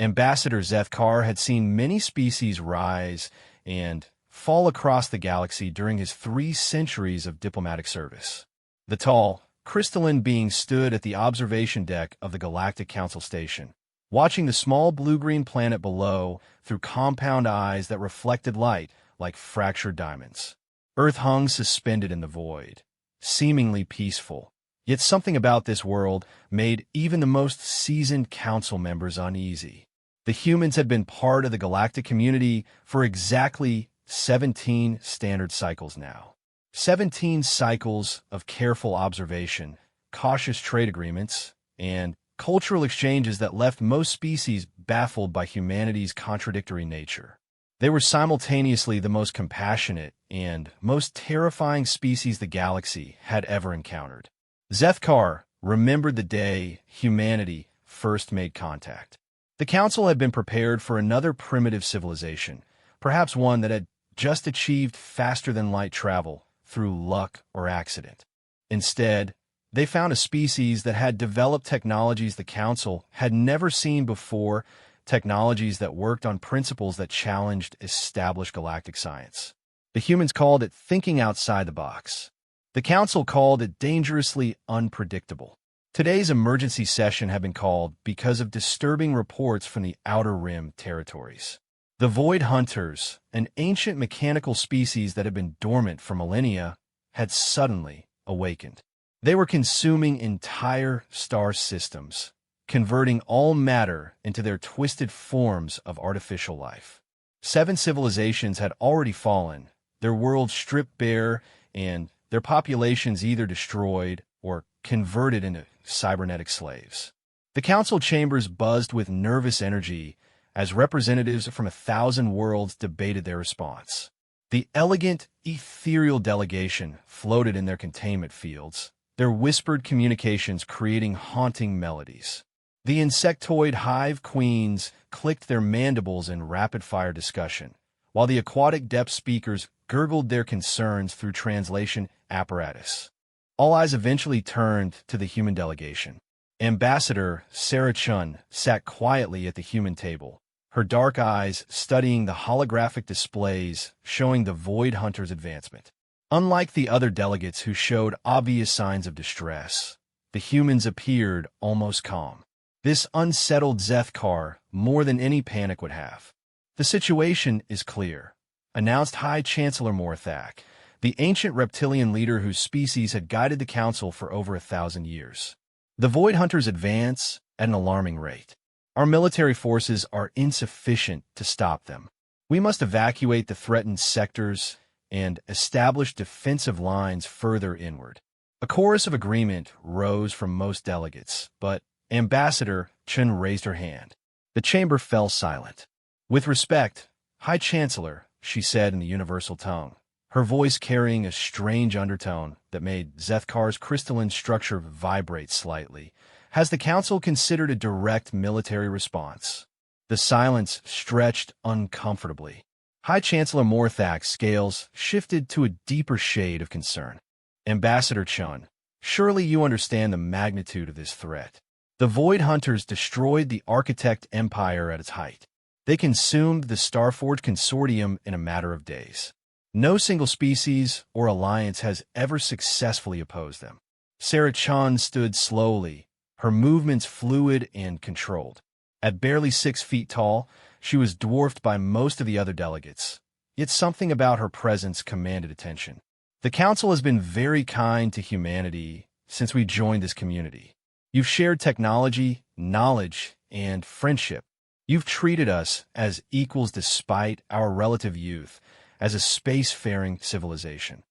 Ambassador Zethkar had seen many species rise and fall across the galaxy during his 3 centuries of diplomatic service. The tall, crystalline being stood at the observation deck of the Galactic Council Station, watching the small blue-green planet below through compound eyes that reflected light like fractured diamonds. Earth hung suspended in the void, seemingly peaceful. Yet something about this world made even the most seasoned council members uneasy. The humans had been part of the galactic community for exactly 17 standard cycles now. 17 cycles of careful observation, cautious trade agreements, and cultural exchanges that left most species baffled by humanity's contradictory nature. They were simultaneously the most compassionate and most terrifying species the galaxy had ever encountered. Zethkar remembered the day humanity first made contact. The Council had been prepared for another primitive civilization, perhaps one that had just achieved faster-than-light travel through luck or accident. Instead, they found a species that had developed technologies the Council had never seen before, technologies that worked on principles that challenged established galactic science. The humans called it thinking outside the box. The Council called it dangerously unpredictable. Today's emergency session had been called because of disturbing reports from the Outer Rim territories. The Void Hunters, an ancient mechanical species that had been dormant for millennia, had suddenly awakened. They were consuming entire star systems, converting all matter into their twisted forms of artificial life. 7 civilizations had already fallen, their worlds stripped bare, and their populations either destroyed or converted into cybernetic slaves. The council chambers buzzed with nervous energy as representatives from 1,000 worlds debated their response. The elegant, ethereal delegation floated in their containment fields, their whispered communications creating haunting melodies. The insectoid hive queens clicked their mandibles in rapid-fire discussion, while the aquatic depth speakers gurgled their concerns through translation apparatus. All eyes eventually turned to the human delegation. Ambassador Sarah Chun sat quietly at the human table, her dark eyes studying the holographic displays showing the Void Hunter's advancement. Unlike the other delegates who showed obvious signs of distress, the humans appeared almost calm. This unsettled Zethkar more than any panic would have. "The situation is clear," announced High Chancellor Morthak, the ancient reptilian leader whose species had guided the Council for over 1,000 years. "The Void Hunters advance at an alarming rate. Our military forces are insufficient to stop them. We must evacuate the threatened sectors and establish defensive lines further inward." A chorus of agreement rose from most delegates, but Ambassador Chun raised her hand. The chamber fell silent. "With respect, High Chancellor," she said in the universal tongue, her voice carrying a strange undertone that made Zethkar's crystalline structure vibrate slightly, "has the Council considered a direct military response?" The silence stretched uncomfortably. High Chancellor Morthak's scales shifted to a deeper shade of concern. "Ambassador Chun, surely you understand the magnitude of this threat. The Void Hunters destroyed the Architect Empire at its height. They consumed the Starforge Consortium in a matter of days. No single species or alliance has ever successfully opposed them." Sarah Chun stood slowly, her movements fluid and controlled. At barely 6 feet tall, she was dwarfed by most of the other delegates, yet something about her presence commanded attention. "The Council has been very kind to humanity since we joined this community. You've shared technology, knowledge, and friendship. You've treated us as equals despite our relative youth, as a spacefaring civilization."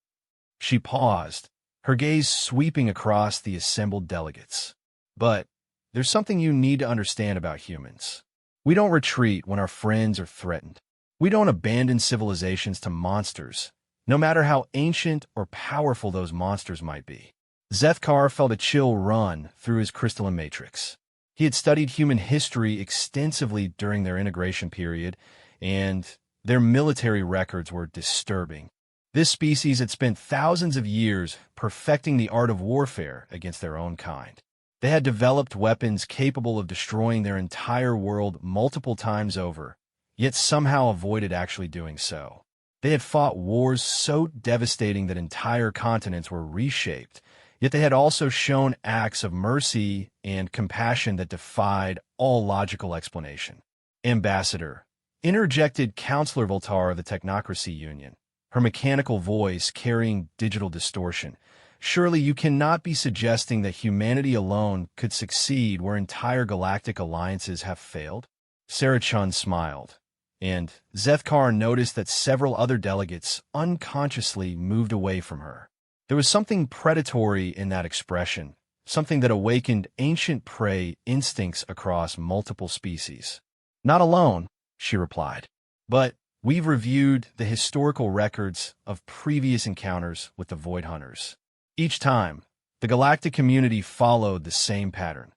She paused, her gaze sweeping across the assembled delegates. "But there's something you need to understand about humans. We don't retreat when our friends are threatened. We don't abandon civilizations to monsters, no matter how ancient or powerful those monsters might be." Zethkar felt a chill run through his crystalline matrix. He had studied human history extensively during their integration period, and their military records were disturbing. This species had spent thousands of years perfecting the art of warfare against their own kind. They had developed weapons capable of destroying their entire world multiple times over, yet somehow avoided actually doing so. They had fought wars so devastating that entire continents were reshaped, yet they had also shown acts of mercy and compassion that defied all logical explanation. Ambassador, interjected Counselor Voltaire of the Technocracy Union, her mechanical voice carrying digital distortion. Surely you cannot be suggesting that humanity alone could succeed where entire galactic alliances have failed? Sarah Chun smiled, and Zethkar noticed that several other delegates unconsciously moved away from her. There was something predatory in that expression, something that awakened ancient prey instincts across multiple species. Not alone, she replied, but we've reviewed the historical records of previous encounters with the Void Hunters. Each time, the galactic community followed the same pattern.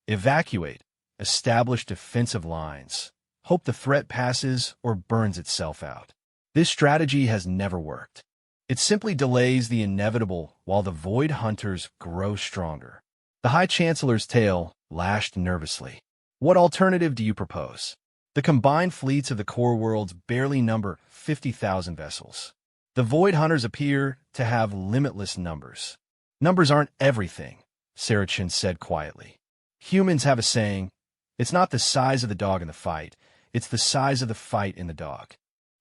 Evacuate, establish defensive lines, hope the threat passes or burns itself out. This strategy has never worked. It simply delays the inevitable while the Void Hunters grow stronger. The High Chancellor's tail lashed nervously. What alternative do you propose? The combined fleets of the core worlds barely number 50,000 vessels. The Void Hunters appear to have limitless numbers. Numbers aren't everything, Sarachin said quietly. Humans have a saying, it's not the size of the dog in the fight, it's the size of the fight in the dog.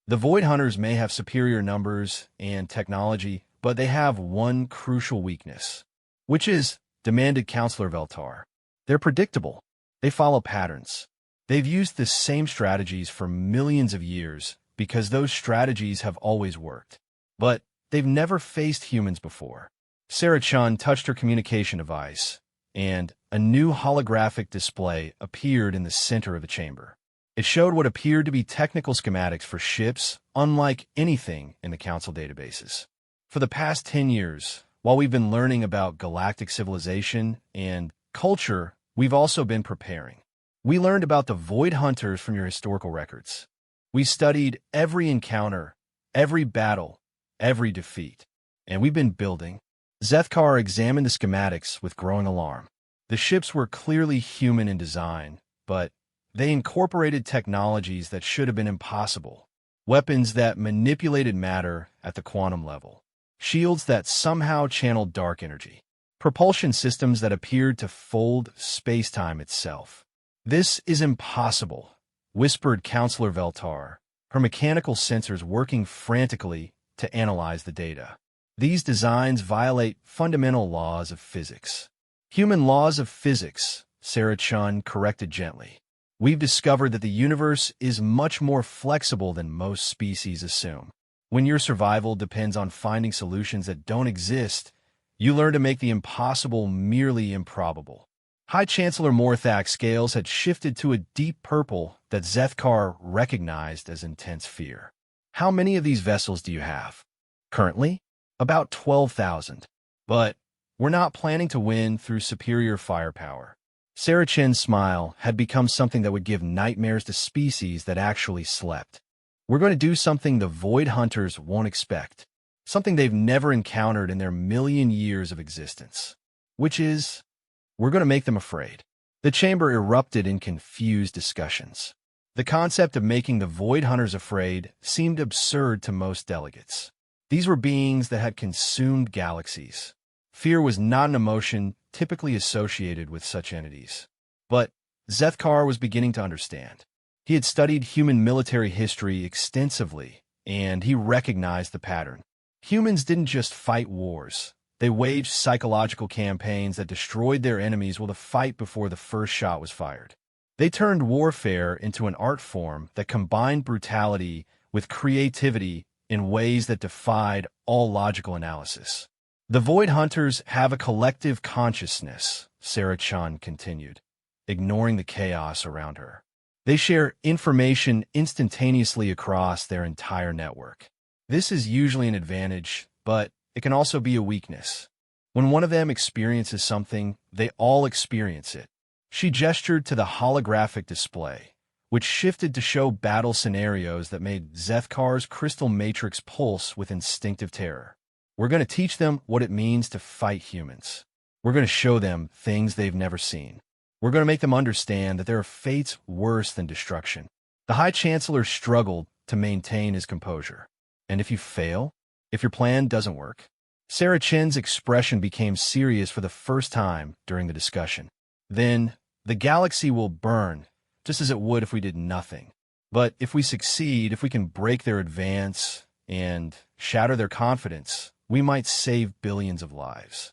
The Void Hunters may have superior numbers and technology, but they have one crucial weakness, which is, demanded Counselor Veltar. They're predictable. They follow patterns. They've used the same strategies for millions of years because those strategies have always worked. But they've never faced humans before. Sarah Chun touched her communication device, and a new holographic display appeared in the center of the chamber. It showed what appeared to be technical schematics for ships, unlike anything in the Council databases. For the past 10 years, while we've been learning about galactic civilization and culture, we've also been preparing. We learned about the Void Hunters from your historical records. We studied every encounter, every battle, every defeat. And we've been building. Zethkar examined the schematics with growing alarm. The ships were clearly human in design, but they incorporated technologies that should have been impossible. Weapons that manipulated matter at the quantum level. Shields that somehow channeled dark energy. Propulsion systems that appeared to fold space-time itself. This is impossible, whispered Counselor Veltar, her mechanical sensors working frantically to analyze the data. These designs violate fundamental laws of physics. Human laws of physics, Sarah Chun corrected gently. We've discovered that the universe is much more flexible than most species assume. When your survival depends on finding solutions that don't exist, you learn to make the impossible merely improbable. High Chancellor Morthak's scales had shifted to a deep purple that Zethkar recognized as intense fear. How many of these vessels do you have? Currently? About 12,000. But we're not planning to win through superior firepower. Sarah Chin's smile had become something that would give nightmares to species that actually slept. We're going to do something the Void Hunters won't expect. Something they've never encountered in their million years of existence. Which is, we're going to make them afraid. The chamber erupted in confused discussions. The concept of making the Void Hunters afraid seemed absurd to most delegates. These were beings that had consumed galaxies. Fear was not an emotion typically associated with such entities. But Zethkar was beginning to understand. He had studied human military history extensively, and he recognized the pattern. Humans didn't just fight wars. They waged psychological campaigns that destroyed their enemies with a fight before the first shot was fired. They turned warfare into an art form that combined brutality with creativity in ways that defied all logical analysis. The Void Hunters have a collective consciousness, Sarah Chun continued, ignoring the chaos around her. They share information instantaneously across their entire network. This is usually an advantage, but it can also be a weakness. When one of them experiences something, they all experience it. She gestured to the holographic display, which shifted to show battle scenarios that made Zethkar's crystal matrix pulse with instinctive terror. We're going to teach them what it means to fight humans. We're going to show them things they've never seen. We're going to make them understand that there are fates worse than destruction. The High Chancellor struggled to maintain his composure. And if you fail, if your plan doesn't work, Sarah Chen's expression became serious for the first time during the discussion. Then, the galaxy will burn, just as it would if we did nothing. But if we succeed, if we can break their advance and shatter their confidence, we might save billions of lives.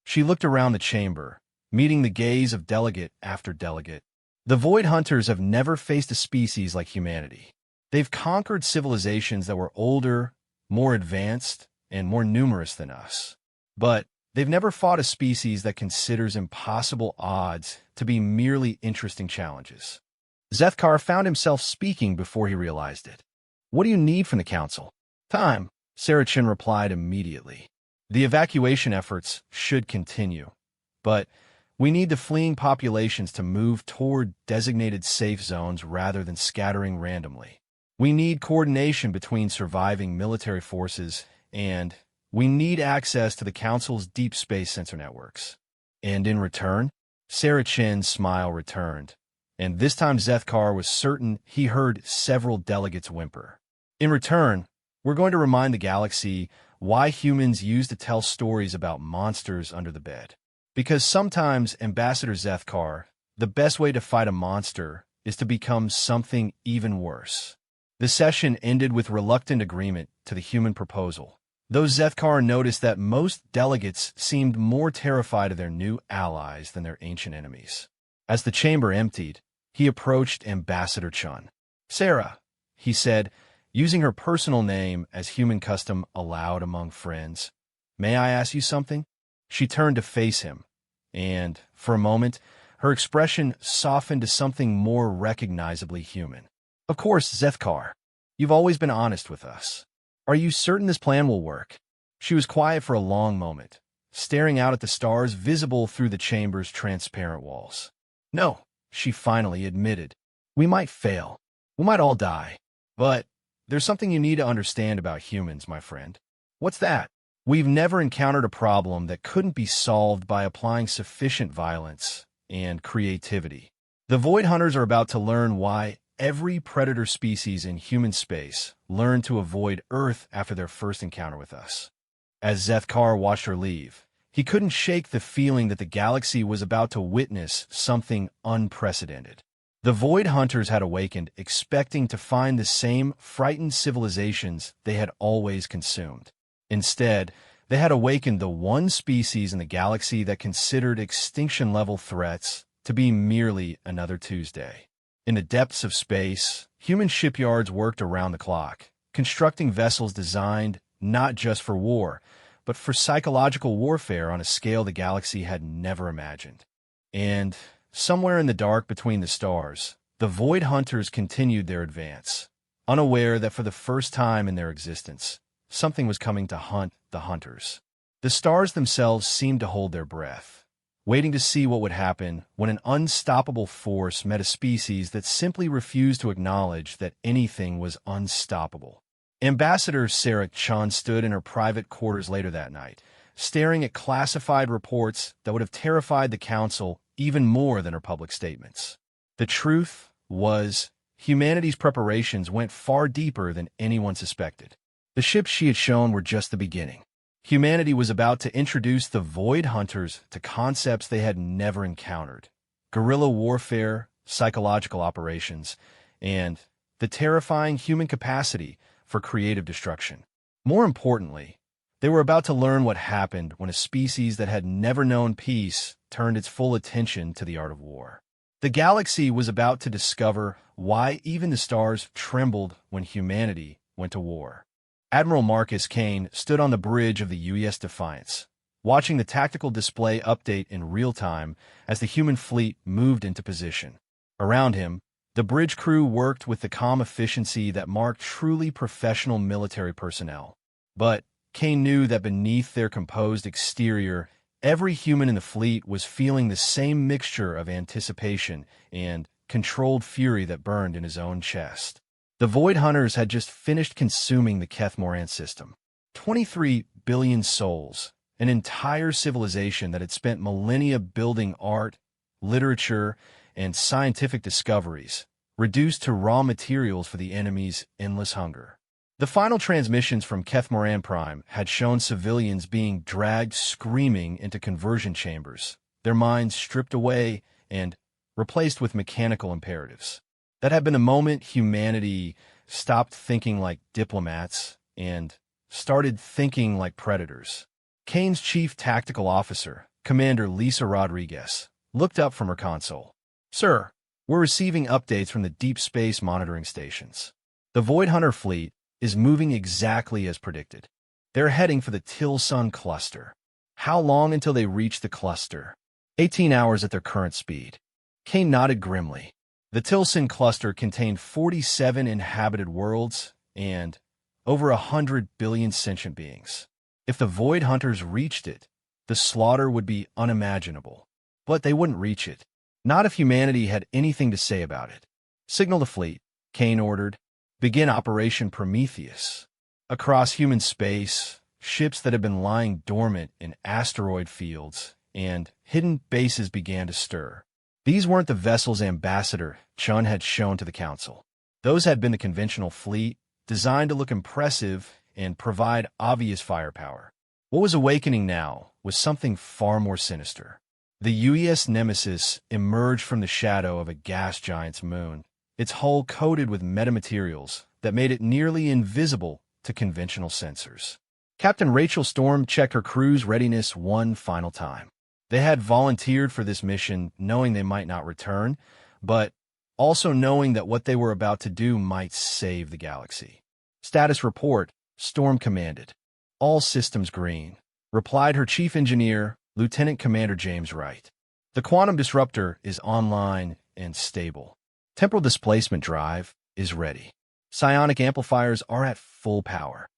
She looked around the chamber, meeting the gaze of delegate after delegate. The Void Hunters have never faced a species like humanity. They've conquered civilizations that were older, more advanced, and more numerous than us. But they've never fought a species that considers impossible odds to be merely interesting challenges. Zethkar found himself speaking before he realized it. What do you need from the Council? Time, Sarah Chen replied immediately. The evacuation efforts should continue, but we need the fleeing populations to move toward designated safe zones rather than scattering randomly. We need coordination between surviving military forces, and we need access to the Council's deep space sensor networks. And in return, Sarah Chen's smile returned, and this time Zethkar was certain he heard several delegates whimper. In return, we're going to remind the galaxy why humans used to tell stories about monsters under the bed. Because sometimes, Ambassador Zethkar, the best way to fight a monster is to become something even worse. The session ended with reluctant agreement to the human proposal, though Zethkar noticed that most delegates seemed more terrified of their new allies than their ancient enemies. As the chamber emptied, he approached Ambassador Chun. Sarah, he said, using her personal name as human custom allowed among friends. May I ask you something? She turned to face him, and, for a moment, her expression softened to something more recognizably human. Of course, Zethkar. You've always been honest with us. Are you certain this plan will work? She was quiet for a long moment, staring out at the stars visible through the chamber's transparent walls. No, she finally admitted. We might fail. We might all die. But there's something you need to understand about humans, my friend. What's that? We've never encountered a problem that couldn't be solved by applying sufficient violence and creativity. The Void Hunters are about to learn why every predator species in human space learned to avoid Earth after their first encounter with us. As Zethkar watched her leave, he couldn't shake the feeling that the galaxy was about to witness something unprecedented. The Void Hunters had awakened, expecting to find the same frightened civilizations they had always consumed. Instead, they had awakened the one species in the galaxy that considered extinction-level threats to be merely another Tuesday. In the depths of space, human shipyards worked around the clock, constructing vessels designed not just for war, but for psychological warfare on a scale the galaxy had never imagined. And somewhere in the dark between the stars, the Void Hunters continued their advance, unaware that for the first time in their existence, something was coming to hunt the Hunters. The stars themselves seemed to hold their breath, waiting to see what would happen when an unstoppable force met a species that simply refused to acknowledge that anything was unstoppable. Ambassador Sarah Chan stood in her private quarters later that night, staring at classified reports that would have terrified the Council even more than her public statements. The truth was, humanity's preparations went far deeper than anyone suspected. The ships she had shown were just the beginning. Humanity was about to introduce the Void Hunters to concepts they had never encountered: guerrilla warfare, psychological operations, and the terrifying human capacity for creative destruction. More importantly, they were about to learn what happened when a species that had never known peace turned its full attention to the art of war. The galaxy was about to discover why even the stars trembled when humanity went to war. Admiral Marcus Kane stood on the bridge of the UES Defiance, watching the tactical display update in real time as the human fleet moved into position. Around him, the bridge crew worked with the calm efficiency that marked truly professional military personnel. But Kane knew that beneath their composed exterior, every human in the fleet was feeling the same mixture of anticipation and controlled fury that burned in his own chest. The Void Hunters had just finished consuming the Keth Moran system. 23 billion souls, an entire civilization that had spent millennia building art, literature, and scientific discoveries, reduced to raw materials for the enemy's endless hunger. The final transmissions from Kethmoran Prime had shown civilians being dragged screaming into conversion chambers, their minds stripped away and replaced with mechanical imperatives. That had been the moment humanity stopped thinking like diplomats and started thinking like predators. Kane's chief tactical officer, Commander Lisa Rodriguez, looked up from her console. "Sir, we're receiving updates from the deep space monitoring stations. The Void Hunter fleet is moving exactly as predicted. They're heading for the Tilson cluster. How long until they reach the cluster?" 18 hours at their current speed. Kane nodded grimly. The Tilson cluster contained 47 inhabited worlds and over 100 billion sentient beings. If the Void Hunters reached it, the slaughter would be unimaginable. But they wouldn't reach it. Not if humanity had anything to say about it. "Signal the fleet," Kane ordered. "Begin Operation Prometheus." Across human space, ships that had been lying dormant in asteroid fields and hidden bases began to stir. These weren't the vessel's ambassador Chun had shown to the Council. Those had been the conventional fleet, designed to look impressive and provide obvious firepower. What was awakening now was something far more sinister. The UES Nemesis emerged from the shadow of a gas giant's moon, its hull coated with metamaterials that made it nearly invisible to conventional sensors. Captain Rachel Storm checked her crew's readiness one final time. They had volunteered for this mission knowing they might not return, but also knowing that what they were about to do might save the galaxy. "Status report," Storm commanded. "All systems green," replied her chief engineer, Lieutenant Commander James Wright. "The quantum disruptor is online and stable. Temporal displacement drive is ready. Psionic amplifiers are at full power."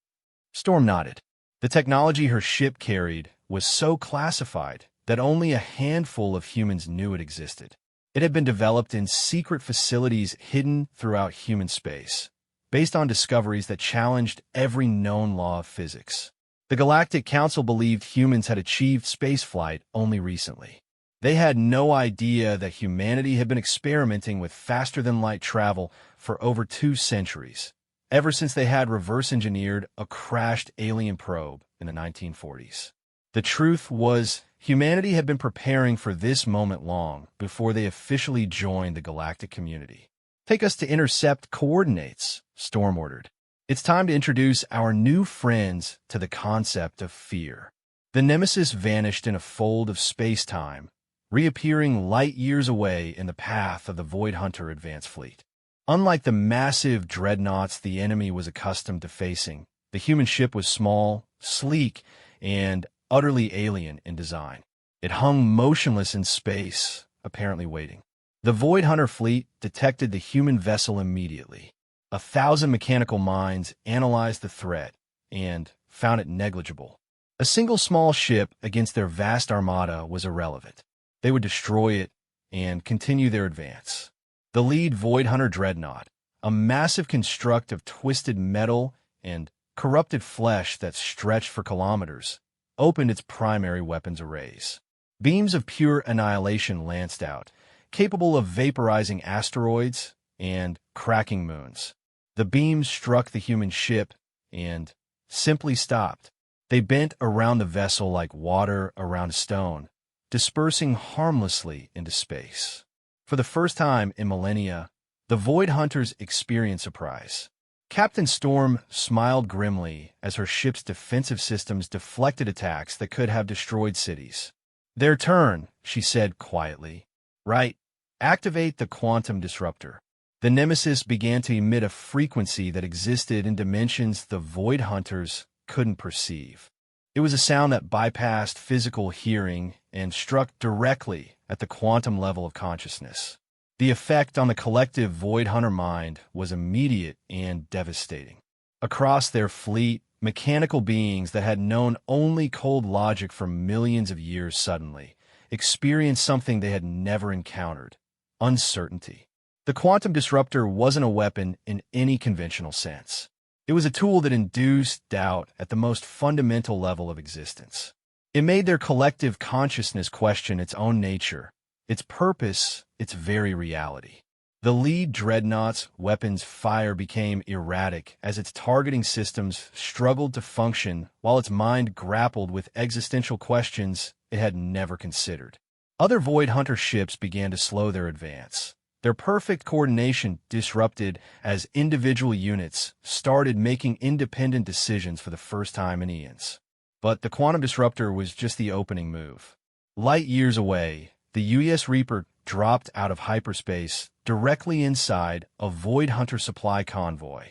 Storm nodded. The technology her ship carried was so classified that only a handful of humans knew it existed. It had been developed in secret facilities hidden throughout human space, based on discoveries that challenged every known law of physics. The Galactic Council believed humans had achieved spaceflight only recently. They had no idea that humanity had been experimenting with faster-than-light travel for over 2 centuries, ever since they had reverse-engineered a crashed alien probe in the 1940s. The truth was, humanity had been preparing for this moment long before they officially joined the galactic community. "Take us to intercept coordinates," Storm ordered. "It's time to introduce our new friends to the concept of fear." The Nemesis vanished in a fold of space-time, reappearing light years away in the path of the Void Hunter advance fleet. Unlike the massive dreadnoughts the enemy was accustomed to facing, the human ship was small, sleek, and utterly alien in design. It hung motionless in space, apparently waiting. The Void Hunter fleet detected the human vessel immediately. 1,000 mechanical minds analyzed the threat and found it negligible. A single small ship against their vast armada was irrelevant. They would destroy it and continue their advance. The lead Void Hunter dreadnought, a massive construct of twisted metal and corrupted flesh that stretched for kilometers, opened its primary weapons arrays. Beams of pure annihilation lanced out, capable of vaporizing asteroids and cracking moons. The beams struck the human ship and simply stopped. They bent around the vessel like water around a stone, dispersing harmlessly into space. For the first time in millennia, the Void Hunters experienced surprise. Captain Storm smiled grimly as her ship's defensive systems deflected attacks that could have destroyed cities. "Their turn," she said quietly. "Right. Activate the quantum disruptor." The Nemesis began to emit a frequency that existed in dimensions the Void Hunters couldn't perceive. It was a sound that bypassed physical hearing and struck directly at the quantum level of consciousness. The effect on the collective Void Hunter mind was immediate and devastating. Across their fleet, mechanical beings that had known only cold logic for millions of years suddenly experienced something they had never encountered: uncertainty. The quantum disruptor wasn't a weapon in any conventional sense. It was a tool that induced doubt at the most fundamental level of existence. It made their collective consciousness question its own nature, its purpose, its very reality. The lead dreadnought's weapons fire became erratic as its targeting systems struggled to function while its mind grappled with existential questions it had never considered. Other Void Hunter ships began to slow their advance. Their perfect coordination disrupted as individual units started making independent decisions for the first time in eons. But the quantum disruptor was just the opening move. Light years away, the UES Reaper dropped out of hyperspace directly inside a Void Hunter supply convoy.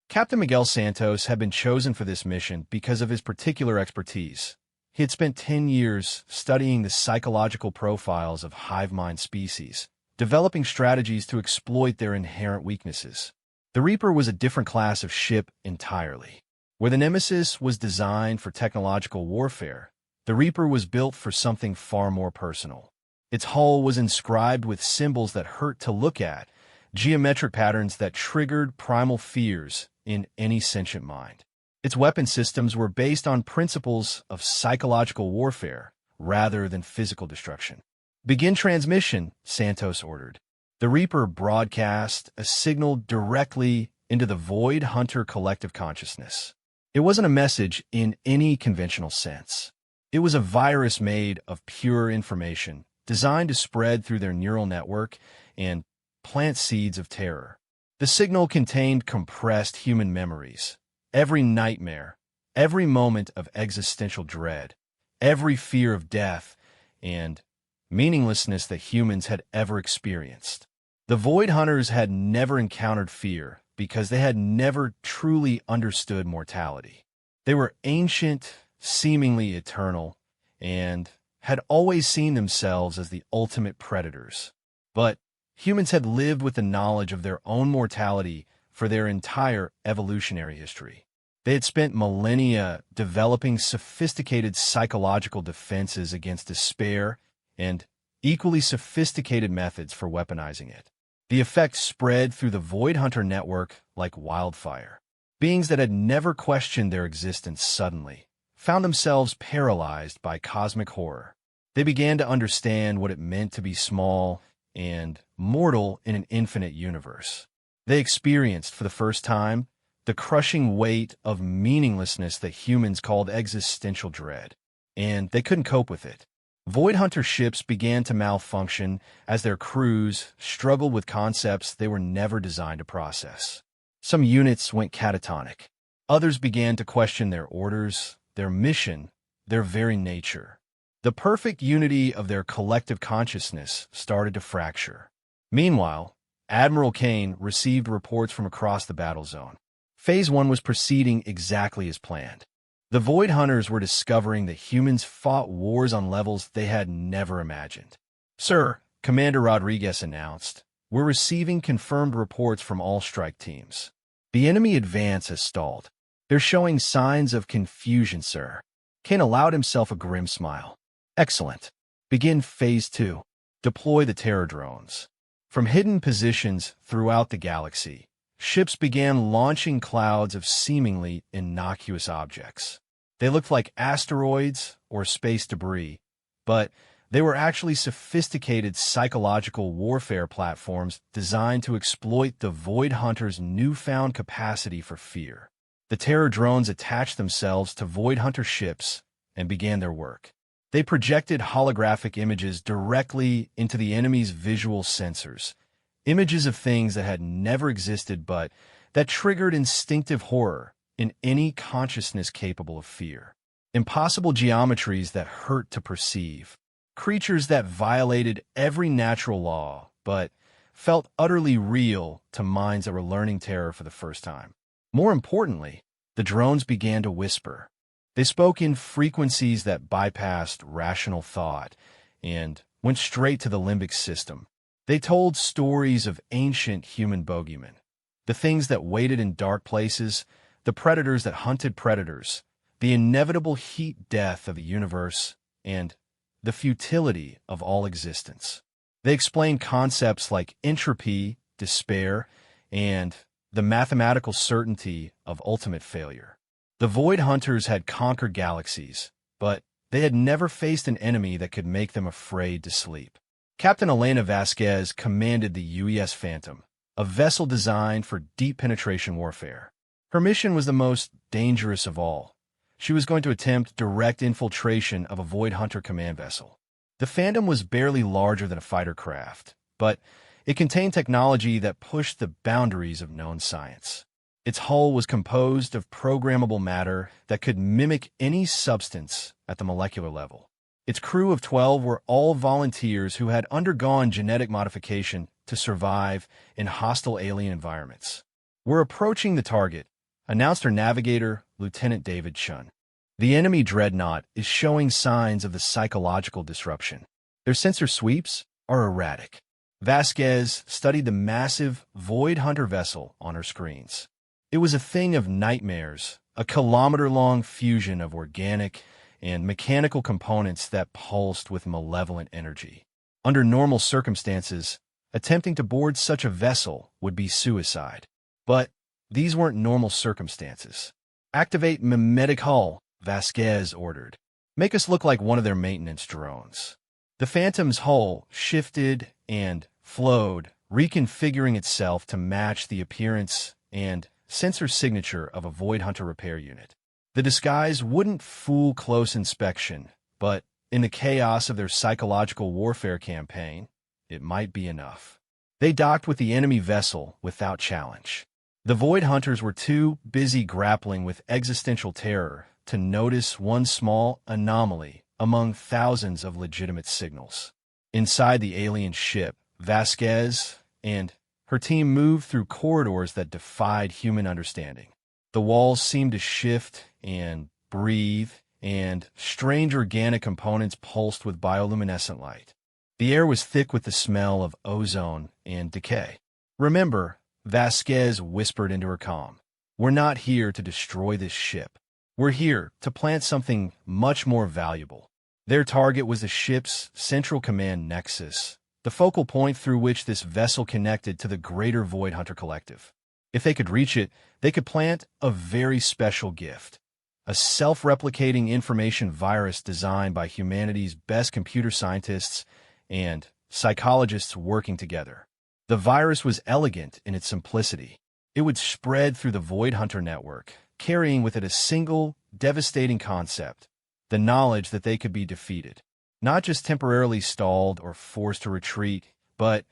Captain Miguel Santos had been chosen for this mission because of his particular expertise. He had spent 10 years studying the psychological profiles of hive mind species, developing strategies to exploit their inherent weaknesses. The Reaper was a different class of ship entirely. Where the Nemesis was designed for technological warfare, the Reaper was built for something far more personal. Its hull was inscribed with symbols that hurt to look at, geometric patterns that triggered primal fears in any sentient mind. Its weapon systems were based on principles of psychological warfare rather than physical destruction. "Begin transmission," Santos ordered. The Reaper broadcast a signal directly into the Void Hunter collective consciousness. It wasn't a message in any conventional sense. It was a virus made of pure information, designed to spread through their neural network and plant seeds of terror. The signal contained compressed human memories, every nightmare, every moment of existential dread, every fear of death, and meaninglessness that humans had ever experienced. The Void Hunters had never encountered fear because they had never truly understood mortality. They were ancient, seemingly eternal, and had always seen themselves as the ultimate predators. But humans had lived with the knowledge of their own mortality for their entire evolutionary history. They had spent millennia developing sophisticated psychological defenses against despair and equally sophisticated methods for weaponizing it. The effect spread through the Void Hunter network like wildfire. Beings that had never questioned their existence suddenly found themselves paralyzed by cosmic horror. They began to understand what it meant to be small and mortal in an infinite universe. They experienced, for the first time, the crushing weight of meaninglessness that humans called existential dread, and they couldn't cope with it. Void Hunter ships began to malfunction as their crews struggled with concepts they were never designed to process. Some units went catatonic. Others began to question their orders, their mission, their very nature. The perfect unity of their collective consciousness started to fracture. Meanwhile, Admiral Kane received reports from across the battle zone. Phase 1 was proceeding exactly as planned. The Void Hunters were discovering that humans fought wars on levels they had never imagined. "Sir," Commander Rodriguez announced, "we're receiving confirmed reports from all strike teams. The enemy advance has stalled. They're showing signs of confusion, sir." Kane allowed himself a grim smile. "Excellent. Begin Phase 2. Deploy the terror drones." From hidden positions throughout the galaxy, ships began launching clouds of seemingly innocuous objects. They looked like asteroids or space debris, but they were actually sophisticated psychological warfare platforms designed to exploit the Void Hunters' newfound capacity for fear. The terror drones attached themselves to Void Hunter ships and began their work. They projected holographic images directly into the enemy's visual sensors, images of things that had never existed but that triggered instinctive horror in any consciousness capable of fear. Impossible geometries that hurt to perceive. Creatures that violated every natural law but felt utterly real to minds that were learning terror for the first time. More importantly, the drones began to whisper. They spoke in frequencies that bypassed rational thought and went straight to the limbic system. They told stories of ancient human bogeymen, the things that waited in dark places, the predators that hunted predators, the inevitable heat death of the universe, and the futility of all existence. They explained concepts like entropy, despair, and the mathematical certainty of ultimate failure. The Void Hunters had conquered galaxies, but They had never faced an enemy that could make them afraid to sleep. Captain Elena Vasquez commanded the UES Phantom, a vessel designed for deep penetration warfare. Her mission was the most dangerous of all. She was going to attempt direct infiltration of a Void Hunter command vessel. The Phantom was barely larger than a fighter craft, but it contained technology that pushed the boundaries of known science. Its hull was composed of programmable matter that could mimic any substance at the molecular level. Its crew of 12 were all volunteers who had undergone genetic modification to survive in hostile alien environments. "We're approaching the target," announced her navigator, Lieutenant David Chun. "The enemy dreadnought is showing signs of the psychological disruption. Their sensor sweeps are erratic." Vasquez studied the massive Void Hunter vessel on her screens. It was a thing of nightmares, a kilometer-long fusion of organic and mechanical components that pulsed with malevolent energy. Under normal circumstances, attempting to board such a vessel would be suicide. But these weren't normal circumstances. "Activate mimetic hull," Vasquez ordered. "Make us look like one of their maintenance drones." The Phantom's hull shifted and flowed, reconfiguring itself to match the appearance and sensor signature of a Void Hunter repair unit. The disguise wouldn't fool close inspection, but in the chaos of their psychological warfare campaign, it might be enough. They docked with the enemy vessel without challenge. The Void Hunters were too busy grappling with existential terror to notice one small anomaly among thousands of legitimate signals. Inside the alien ship, Vasquez and her team moved through corridors that defied human understanding. The walls seemed to shift and breathe, and strange organic components pulsed with bioluminescent light. The air was thick with the smell of ozone and decay. "Remember," Vasquez whispered into her comm, "we're not here to destroy this ship. We're here to plant something much more valuable." Their target was the ship's central command nexus, the focal point through which this vessel connected to the greater Void Hunter collective. If they could reach it, they could plant a very special gift, a self-replicating information virus designed by humanity's best computer scientists and psychologists working together. The virus was elegant in its simplicity. It would spread through the Void Hunter network, carrying with it a single, devastating concept: the knowledge that they could be defeated. Not just temporarily stalled or forced to retreat, but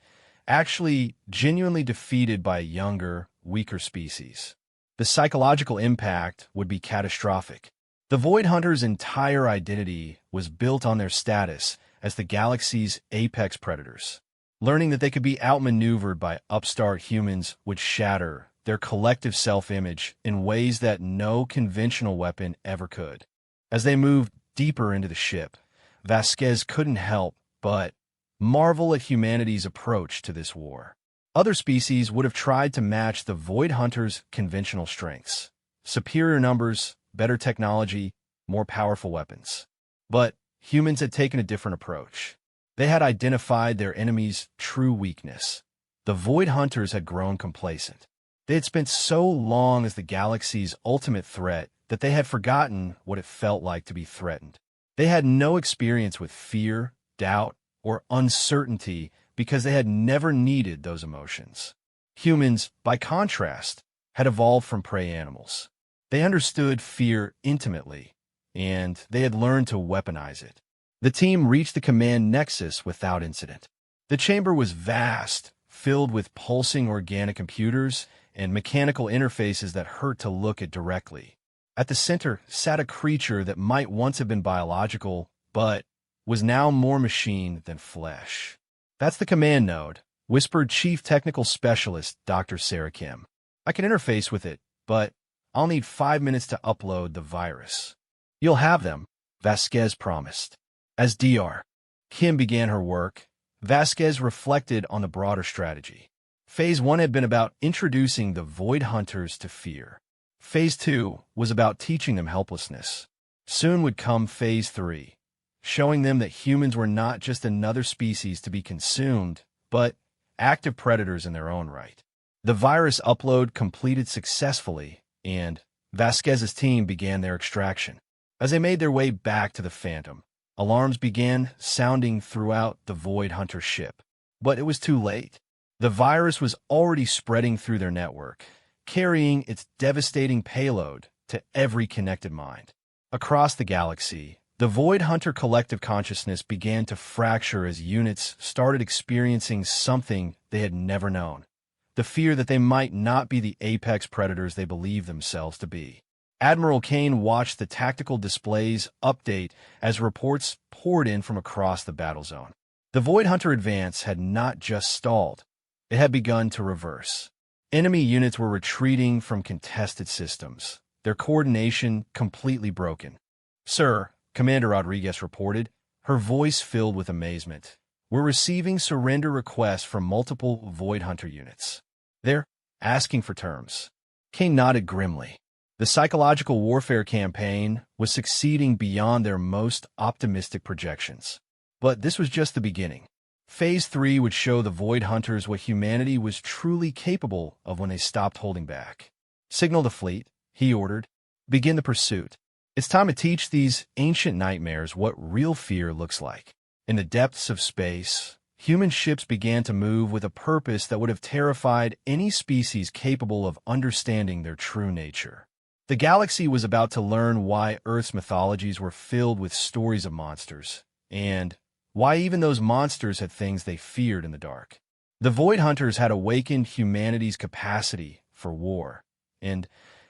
actually genuinely defeated by a younger, weaker species. The psychological impact would be catastrophic. The Void Hunters' entire identity was built on their status as the galaxy's apex predators. Learning that they could be outmaneuvered by upstart humans would shatter their collective self-image in ways that no conventional weapon ever could. As they moved deeper into the ship, Vasquez couldn't help but marvel at humanity's approach to this war. Other species would have tried to match the Void Hunters' conventional strengths: superior numbers, better technology, more powerful weapons. But humans had taken a different approach. They had identified their enemy's true weakness. The Void Hunters had grown complacent. They had spent so long as the galaxy's ultimate threat that they had forgotten what it felt like to be threatened. They had no experience with fear, doubt, or uncertainty because they had never needed those emotions. Humans, by contrast, had evolved from prey animals. They understood fear intimately, and they had learned to weaponize it. The team reached the command nexus without incident. The chamber was vast, filled with pulsing organic computers and mechanical interfaces that hurt to look at directly. At the center sat a creature that might once have been biological, but was now more machine than flesh. "That's the command node," whispered Chief Technical Specialist Dr. Sarah Kim. "I can interface with it, but I'll need 5 minutes to upload the virus." "You'll have them," Vasquez promised. As Dr. Kim began her work, Vasquez reflected on the broader strategy. Phase 1 had been about introducing the Void Hunters to fear. Phase 2 was about teaching them helplessness. Soon would come Phase 3, showing them that humans were not just another species to be consumed, but active predators in their own right. The virus upload completed successfully, and Vasquez's team began their extraction. As they made their way back to the Phantom, alarms began sounding throughout the Void Hunter ship. But it was too late. The virus was already spreading through their network, carrying its devastating payload to every connected mind. Across the galaxy, the Void Hunter collective consciousness began to fracture as units started experiencing something they had never known: the fear that they might not be the apex predators they believed themselves to be. Admiral Kane watched the tactical displays update as reports poured in from across the battle zone. The Void Hunter advance had not just stalled, it had begun to reverse. Enemy units were retreating from contested systems, their coordination completely broken. "Sir," Commander Rodriguez reported, her voice filled with amazement, "we're receiving surrender requests from multiple Void Hunter units. They're asking for terms." Kane nodded grimly. The psychological warfare campaign was succeeding beyond their most optimistic projections. But this was just the beginning. Phase 3 would show the Void Hunters what humanity was truly capable of when they stopped holding back. "Signal the fleet," he ordered. "Begin the pursuit. It's time to teach these ancient nightmares what real fear looks like." In the depths of space, human ships began to move with a purpose that would have terrified any species capable of understanding their true nature. The galaxy was about to learn why Earth's mythologies were filled with stories of monsters, and why even those monsters had things they feared in the dark. The Void Hunters had awakened humanity's capacity for war, and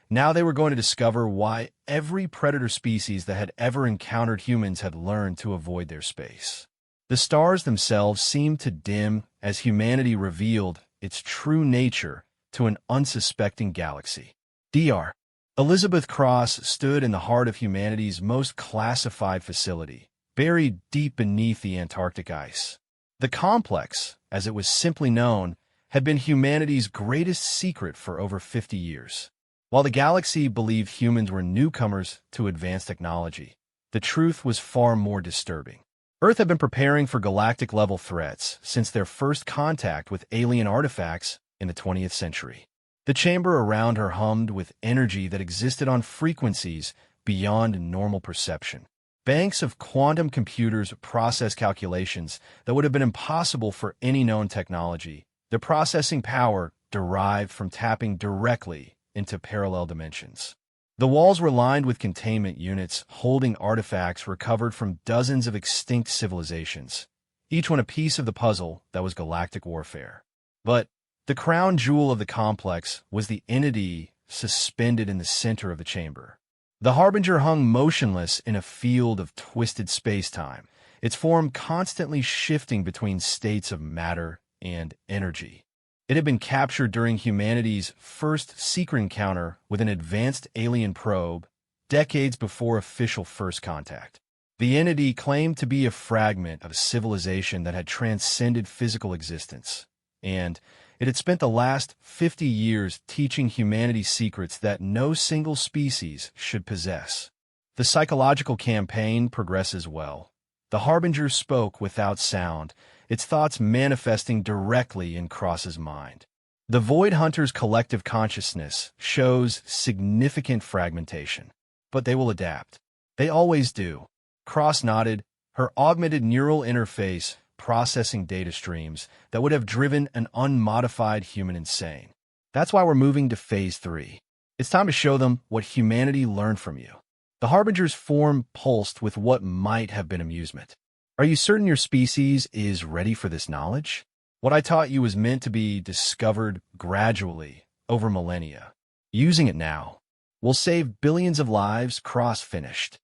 now they were going to discover why every predator species that had ever encountered humans had learned to avoid their space. The stars themselves seemed to dim as humanity revealed its true nature to an unsuspecting galaxy. Dr. Elizabeth Cross stood in the heart of humanity's most classified facility, buried deep beneath the Antarctic ice. The complex, as it was simply known, had been humanity's greatest secret for over 50 years. While the galaxy believed humans were newcomers to advanced technology, the truth was far more disturbing. Earth had been preparing for galactic-level threats since their first contact with alien artifacts in the 20th century. The chamber around her hummed with energy that existed on frequencies beyond normal perception. Banks of quantum computers processed calculations that would have been impossible for any known technology. Their processing power derived from tapping directly into parallel dimensions. The walls were lined with containment units holding artifacts recovered from dozens of extinct civilizations, each one a piece of the puzzle that was galactic warfare. But the crown jewel of the complex was the entity suspended in the center of the chamber. The Harbinger hung motionless in a field of twisted space-time, its form constantly shifting between states of matter and energy. It had been captured during humanity's first secret encounter with an advanced alien probe, decades before official first contact. The entity claimed to be a fragment of a civilization that had transcended physical existence, and it had spent the last 50 years teaching humanity secrets that no single species should possess. The psychological campaign progresses well. The Harbinger spoke without sound, its thoughts manifesting directly in Cross's mind. The Void Hunter's collective consciousness shows significant fragmentation, but they will adapt. They always do. Cross nodded, her augmented neural interface processing data streams that would have driven an unmodified human insane. That's why we're moving to Phase 3. It's time to show them what humanity learned from you. The Harbinger's form pulsed with what might have been amusement. "Are you certain your species is ready for this knowledge? What I taught you was meant to be discovered gradually over millennia. Using it now will save billions of lives." Cross finished.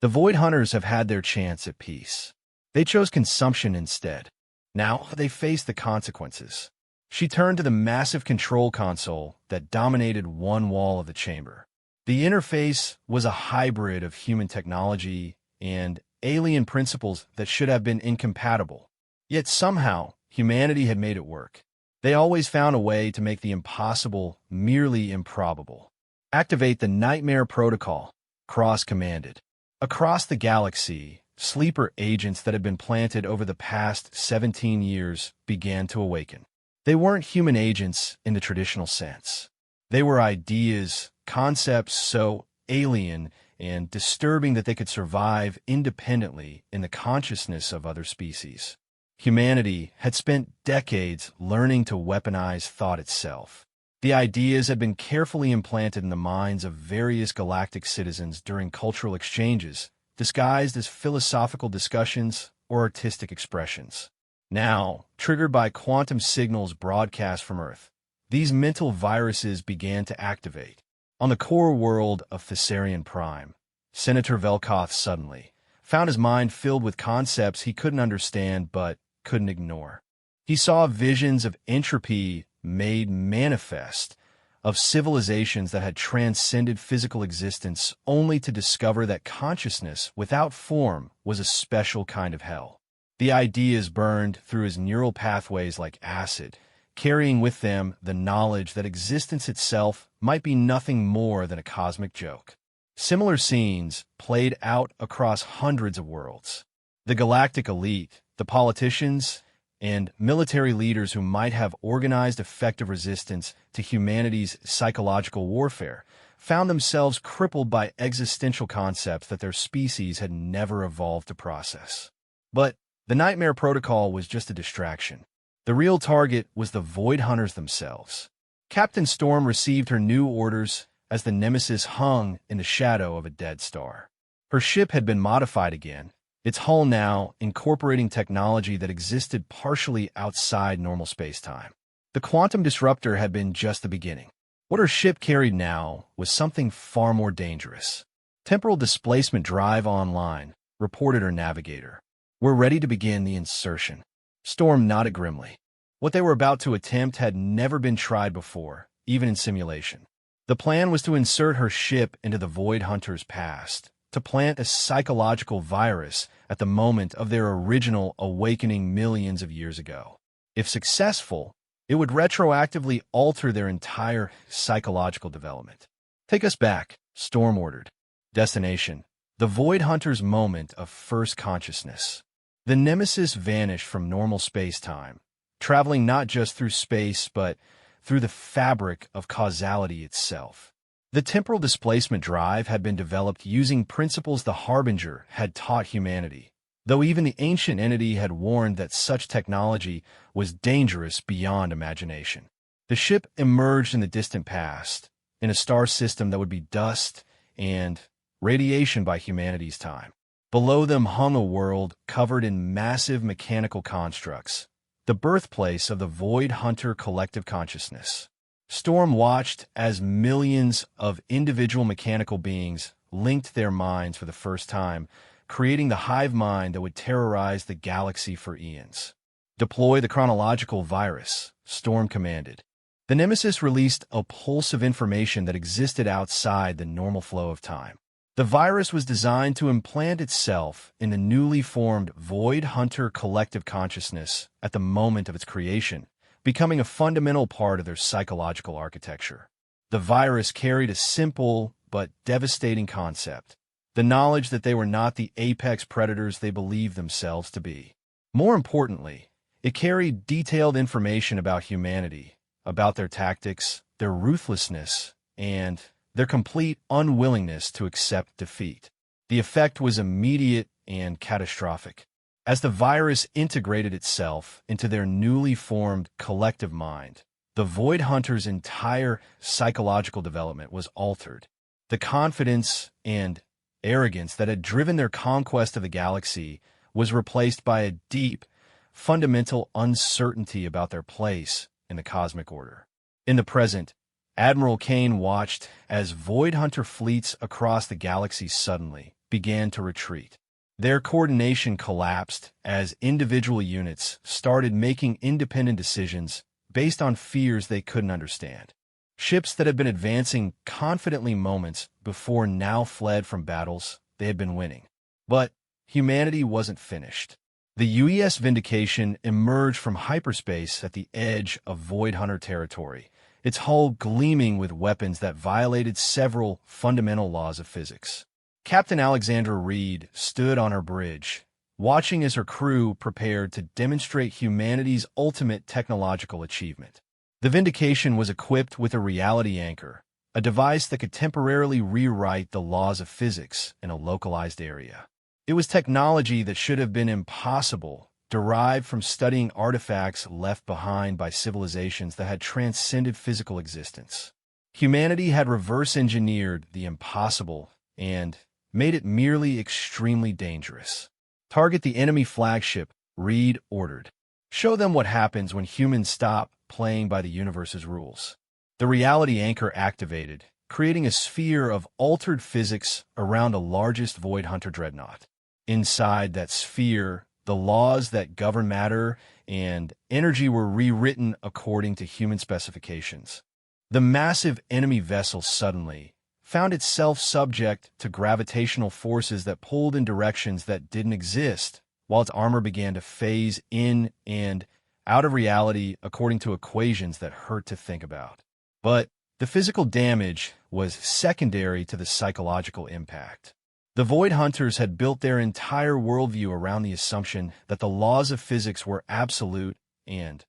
The Void Hunters have had their chance at peace. They chose consumption instead. Now they face the consequences. She turned to the massive control console that dominated one wall of the chamber. The interface was a hybrid of human technology and alien principles that should have been incompatible. Yet somehow, humanity had made it work. They always found a way to make the impossible merely improbable. "Activate the Nightmare Protocol," Cross commanded. Across the galaxy, sleeper agents that had been planted over the past 17 years began to awaken. They weren't human agents in the traditional sense. They were ideas, concepts so alien and disturbing that they could survive independently in the consciousness of other species. Humanity had spent decades learning to weaponize thought itself. The ideas had been carefully implanted in the minds of various galactic citizens during cultural exchanges, disguised as philosophical discussions or artistic expressions. Now, triggered by quantum signals broadcast from Earth, these mental viruses began to activate. On the core world of Thessarian Prime, Senator Velkoth suddenly found his mind filled with concepts he couldn't understand but couldn't ignore. He saw visions of entropy made manifest, of civilizations that had transcended physical existence only to discover that consciousness without form was a special kind of hell. The ideas burned through his neural pathways like acid, carrying with them the knowledge that existence itself might be nothing more than a cosmic joke. Similar scenes played out across hundreds of worlds. The galactic elite, the politicians, and military leaders who might have organized effective resistance to humanity's psychological warfare found themselves crippled by existential concepts that their species had never evolved to process. But the Nightmare Protocol was just a distraction. The real target was the Void Hunters themselves. Captain Storm received her new orders as the Nemesis hung in the shadow of a dead star. Her ship had been modified again, its hull now incorporating technology that existed partially outside normal space-time. The quantum disruptor had been just the beginning. What her ship carried now was something far more dangerous. Temporal displacement drive online, reported her navigator. We're ready to begin the insertion. Storm nodded grimly. What they were about to attempt had never been tried before, even in simulation. The plan was to insert her ship into the Void Hunter's past, to plant a psychological virus at the moment of their original awakening millions of years ago. If successful, it would retroactively alter their entire psychological development. Take us back, Storm ordered. Destination: the Void Hunter's moment of first consciousness. The Nemesis vanished from normal space-time, traveling not just through space but through the fabric of causality itself. The temporal displacement drive had been developed using principles the Harbinger had taught humanity, though even the ancient entity had warned that such technology was dangerous beyond imagination. The ship emerged in the distant past, in a star system that would be dust and radiation by humanity's time. Below them hung a world covered in massive mechanical constructs, the birthplace of the Void Hunter collective consciousness. Storm watched as millions of individual mechanical beings linked their minds for the first time, creating the hive mind that would terrorize the galaxy for eons. Deploy the chronological virus, Storm commanded. The Nemesis released a pulse of information that existed outside the normal flow of time. The virus was designed to implant itself in the newly formed Void Hunter collective consciousness at the moment of its creation, becoming a fundamental part of their psychological architecture. The virus carried a simple but devastating concept: the knowledge that they were not the apex predators they believed themselves to be. More importantly, it carried detailed information about humanity, about their tactics, their ruthlessness, and their complete unwillingness to accept defeat. The effect was immediate and catastrophic. As the virus integrated itself into their newly formed collective mind, the Void Hunter's entire psychological development was altered. The confidence and arrogance that had driven their conquest of the galaxy was replaced by a deep, fundamental uncertainty about their place in the cosmic order. In the present, Admiral Kane watched as Void Hunter fleets across the galaxy suddenly began to retreat. Their coordination collapsed as individual units started making independent decisions based on fears they couldn't understand. Ships that had been advancing confidently moments before now fled from battles they had been winning. But humanity wasn't finished. The UES Vindication emerged from hyperspace at the edge of Void Hunter territory, its hull gleaming with weapons that violated several fundamental laws of physics. Captain Alexandra Reed stood on her bridge, watching as her crew prepared to demonstrate humanity's ultimate technological achievement. The Vindication was equipped with a reality anchor, a device that could temporarily rewrite the laws of physics in a localized area. It was technology that should have been impossible, derived from studying artifacts left behind by civilizations that had transcended physical existence. Humanity had reverse-engineered the impossible and made it merely extremely dangerous. Target the enemy flagship, Reed ordered. Show them what happens when humans stop playing by the universe's rules. The reality anchor activated, creating a sphere of altered physics around a largest Void Hunter dreadnought. Inside that sphere, the laws that govern matter and energy were rewritten according to human specifications. The massive enemy vessel suddenly found itself subject to gravitational forces that pulled in directions that didn't exist, while its armor began to phase in and out of reality according to equations that hurt to think about. But the physical damage was secondary to the psychological impact. The Void Hunters had built their entire worldview around the assumption that the laws of physics were absolute and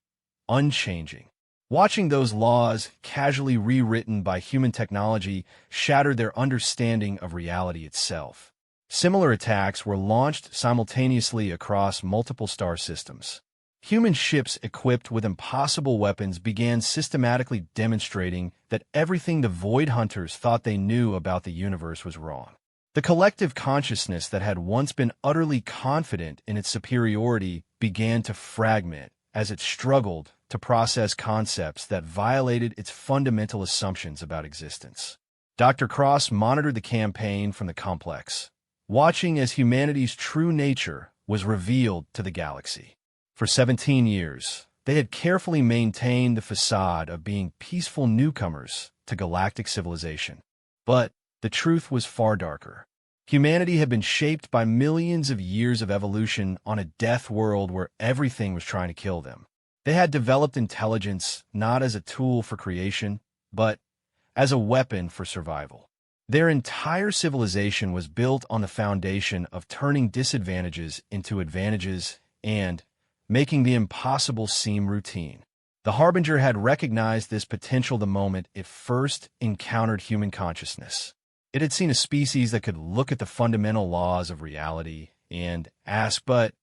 unchanging. Watching those laws casually rewritten by human technology shattered their understanding of reality itself. Similar attacks were launched simultaneously across multiple star systems. Human ships equipped with impossible weapons began systematically demonstrating that everything the Void Hunters thought they knew about the universe was wrong. The collective consciousness that had once been utterly confident in its superiority began to fragment as it struggled to process concepts that violated its fundamental assumptions about existence. Dr. Cross monitored the campaign from the complex, watching as humanity's true nature was revealed to the galaxy. For 17 years, they had carefully maintained the facade of being peaceful newcomers to galactic civilization. But the truth was far darker. Humanity had been shaped by millions of years of evolution on a death world where everything was trying to kill them. They had developed intelligence not as a tool for creation, but as a weapon for survival. Their entire civilization was built on the foundation of turning disadvantages into advantages and making the impossible seem routine. The Harbinger had recognized this potential the moment it first encountered human consciousness. It had seen a species that could look at the fundamental laws of reality and ask, but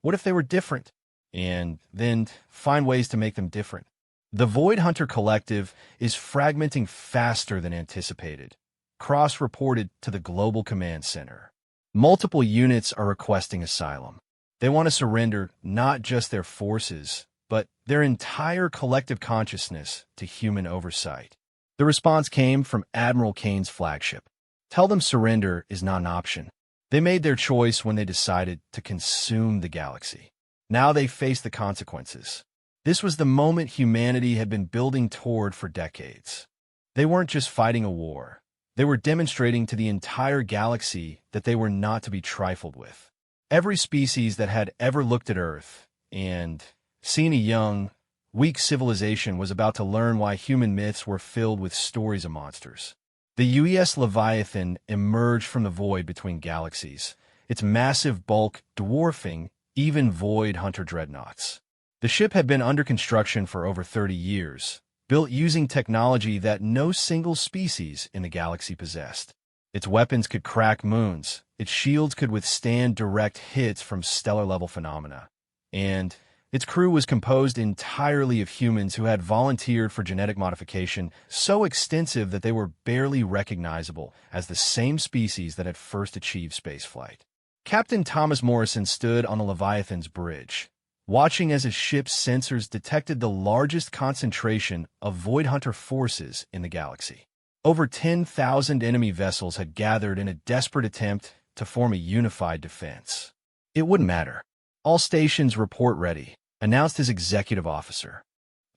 what if they were different? And then find ways to make them different. The Void Hunter Collective is fragmenting faster than anticipated. Cross reported to the Global Command Center. Multiple units are requesting asylum. They want to surrender not just their forces, but their entire collective consciousness to human oversight. The response came from Admiral Kane's flagship. Tell them surrender is not an option. They made their choice when they decided to consume the galaxy. Now they face the consequences. This was the moment humanity had been building toward for decades. They weren't just fighting a war. They were demonstrating to the entire galaxy that they were not to be trifled with. Every species that had ever looked at Earth and seen a young, weak civilization was about to learn why human myths were filled with stories of monsters. The UES Leviathan emerged from the void between galaxies, its massive bulk dwarfing even Void Hunter dreadnoughts. The ship had been under construction for over 30 years, built using technology that no single species in the galaxy possessed. Its weapons could crack moons, its shields could withstand direct hits from stellar-level phenomena, and its crew was composed entirely of humans who had volunteered for genetic modification so extensive that they were barely recognizable as the same species that had first achieved spaceflight. Captain Thomas Morrison stood on the Leviathan's bridge, watching as his ship's sensors detected the largest concentration of Void Hunter forces in the galaxy. Over 10,000 enemy vessels had gathered in a desperate attempt to form a unified defense. It wouldn't matter. All stations report ready, announced his executive officer.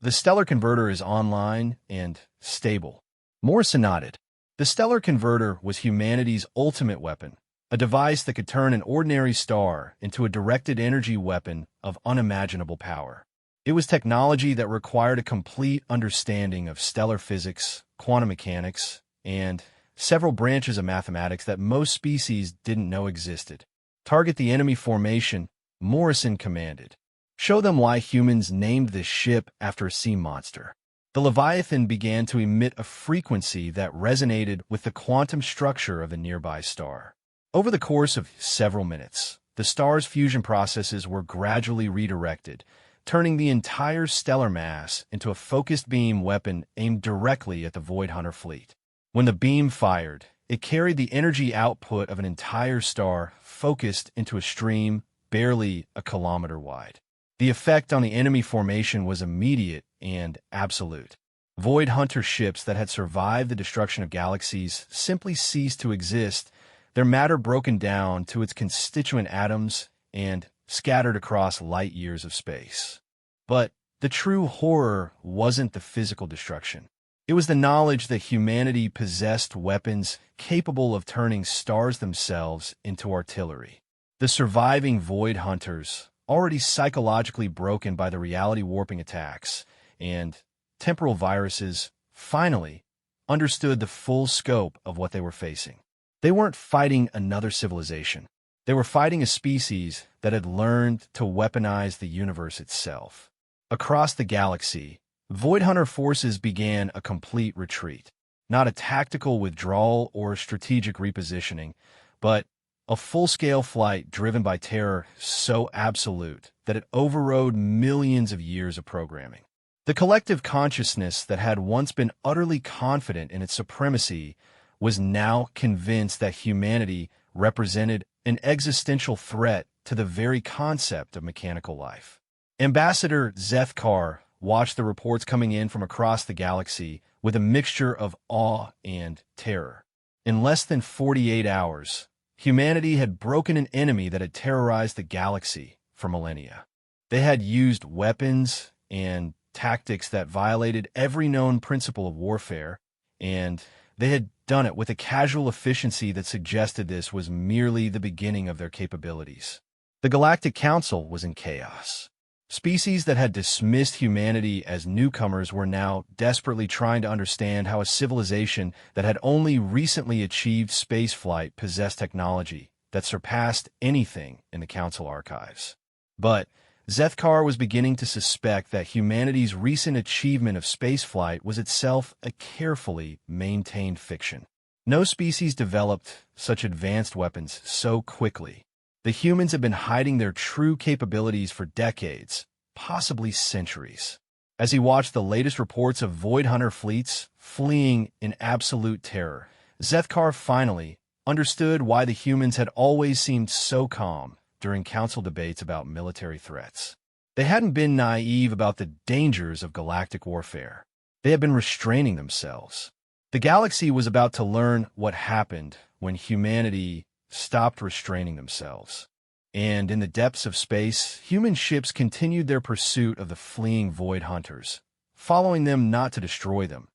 The Stellar Converter is online and stable. Morrison nodded. The Stellar Converter was humanity's ultimate weapon, a device that could turn an ordinary star into a directed energy weapon of unimaginable power. It was technology that required a complete understanding of stellar physics, quantum mechanics, and several branches of mathematics that most species didn't know existed. Target the enemy formation, Morrison commanded. Show them why humans named this ship after a sea monster. The Leviathan began to emit a frequency that resonated with the quantum structure of the nearby star. Over the course of several minutes, the star's fusion processes were gradually redirected, turning the entire stellar mass into a focused beam weapon aimed directly at the Void Hunter fleet. When the beam fired, it carried the energy output of an entire star focused into a stream barely a kilometer wide. The effect on the enemy formation was immediate and absolute. Void Hunter ships that had survived the destruction of galaxies simply ceased to exist, their matter broken down to its constituent atoms and scattered across light years of space. But the true horror wasn't the physical destruction. It was the knowledge that humanity possessed weapons capable of turning stars themselves into artillery. The surviving Void Hunters, already psychologically broken by the reality-warping attacks and temporal viruses, finally understood the full scope of what they were facing. They weren't fighting another civilization. They were fighting a species that had learned to weaponize the universe itself. Across the galaxy, Void Hunter forces began a complete retreat. Not a tactical withdrawal or strategic repositioning, but a full-scale flight driven by terror so absolute that it overrode millions of years of programming. The collective consciousness that had once been utterly confident in its supremacy was now convinced that humanity represented an existential threat to the very concept of mechanical life. Ambassador Zethkar watched the reports coming in from across the galaxy with a mixture of awe and terror. In less than 48 hours, humanity had broken an enemy that had terrorized the galaxy for millennia. They had used weapons and tactics that violated every known principle of warfare, and they had done it with a casual efficiency that suggested this was merely the beginning of their capabilities. The Galactic Council was in chaos. Species that had dismissed humanity as newcomers were now desperately trying to understand how a civilization that had only recently achieved spaceflight possessed technology that surpassed anything in the Council archives. But Zethkar was beginning to suspect that humanity's recent achievement of spaceflight was itself a carefully maintained fiction. No species developed such advanced weapons so quickly. The humans had been hiding their true capabilities for decades, possibly centuries. As he watched the latest reports of Void Hunter fleets fleeing in absolute terror, Zethkar finally understood why the humans had always seemed so calm during council debates about military threats. They hadn't been naive about the dangers of galactic warfare. They had been restraining themselves. The galaxy was about to learn what happened when humanity stopped restraining themselves. And in the depths of space, human ships continued their pursuit of the fleeing Void Hunters, following them not to destroy them,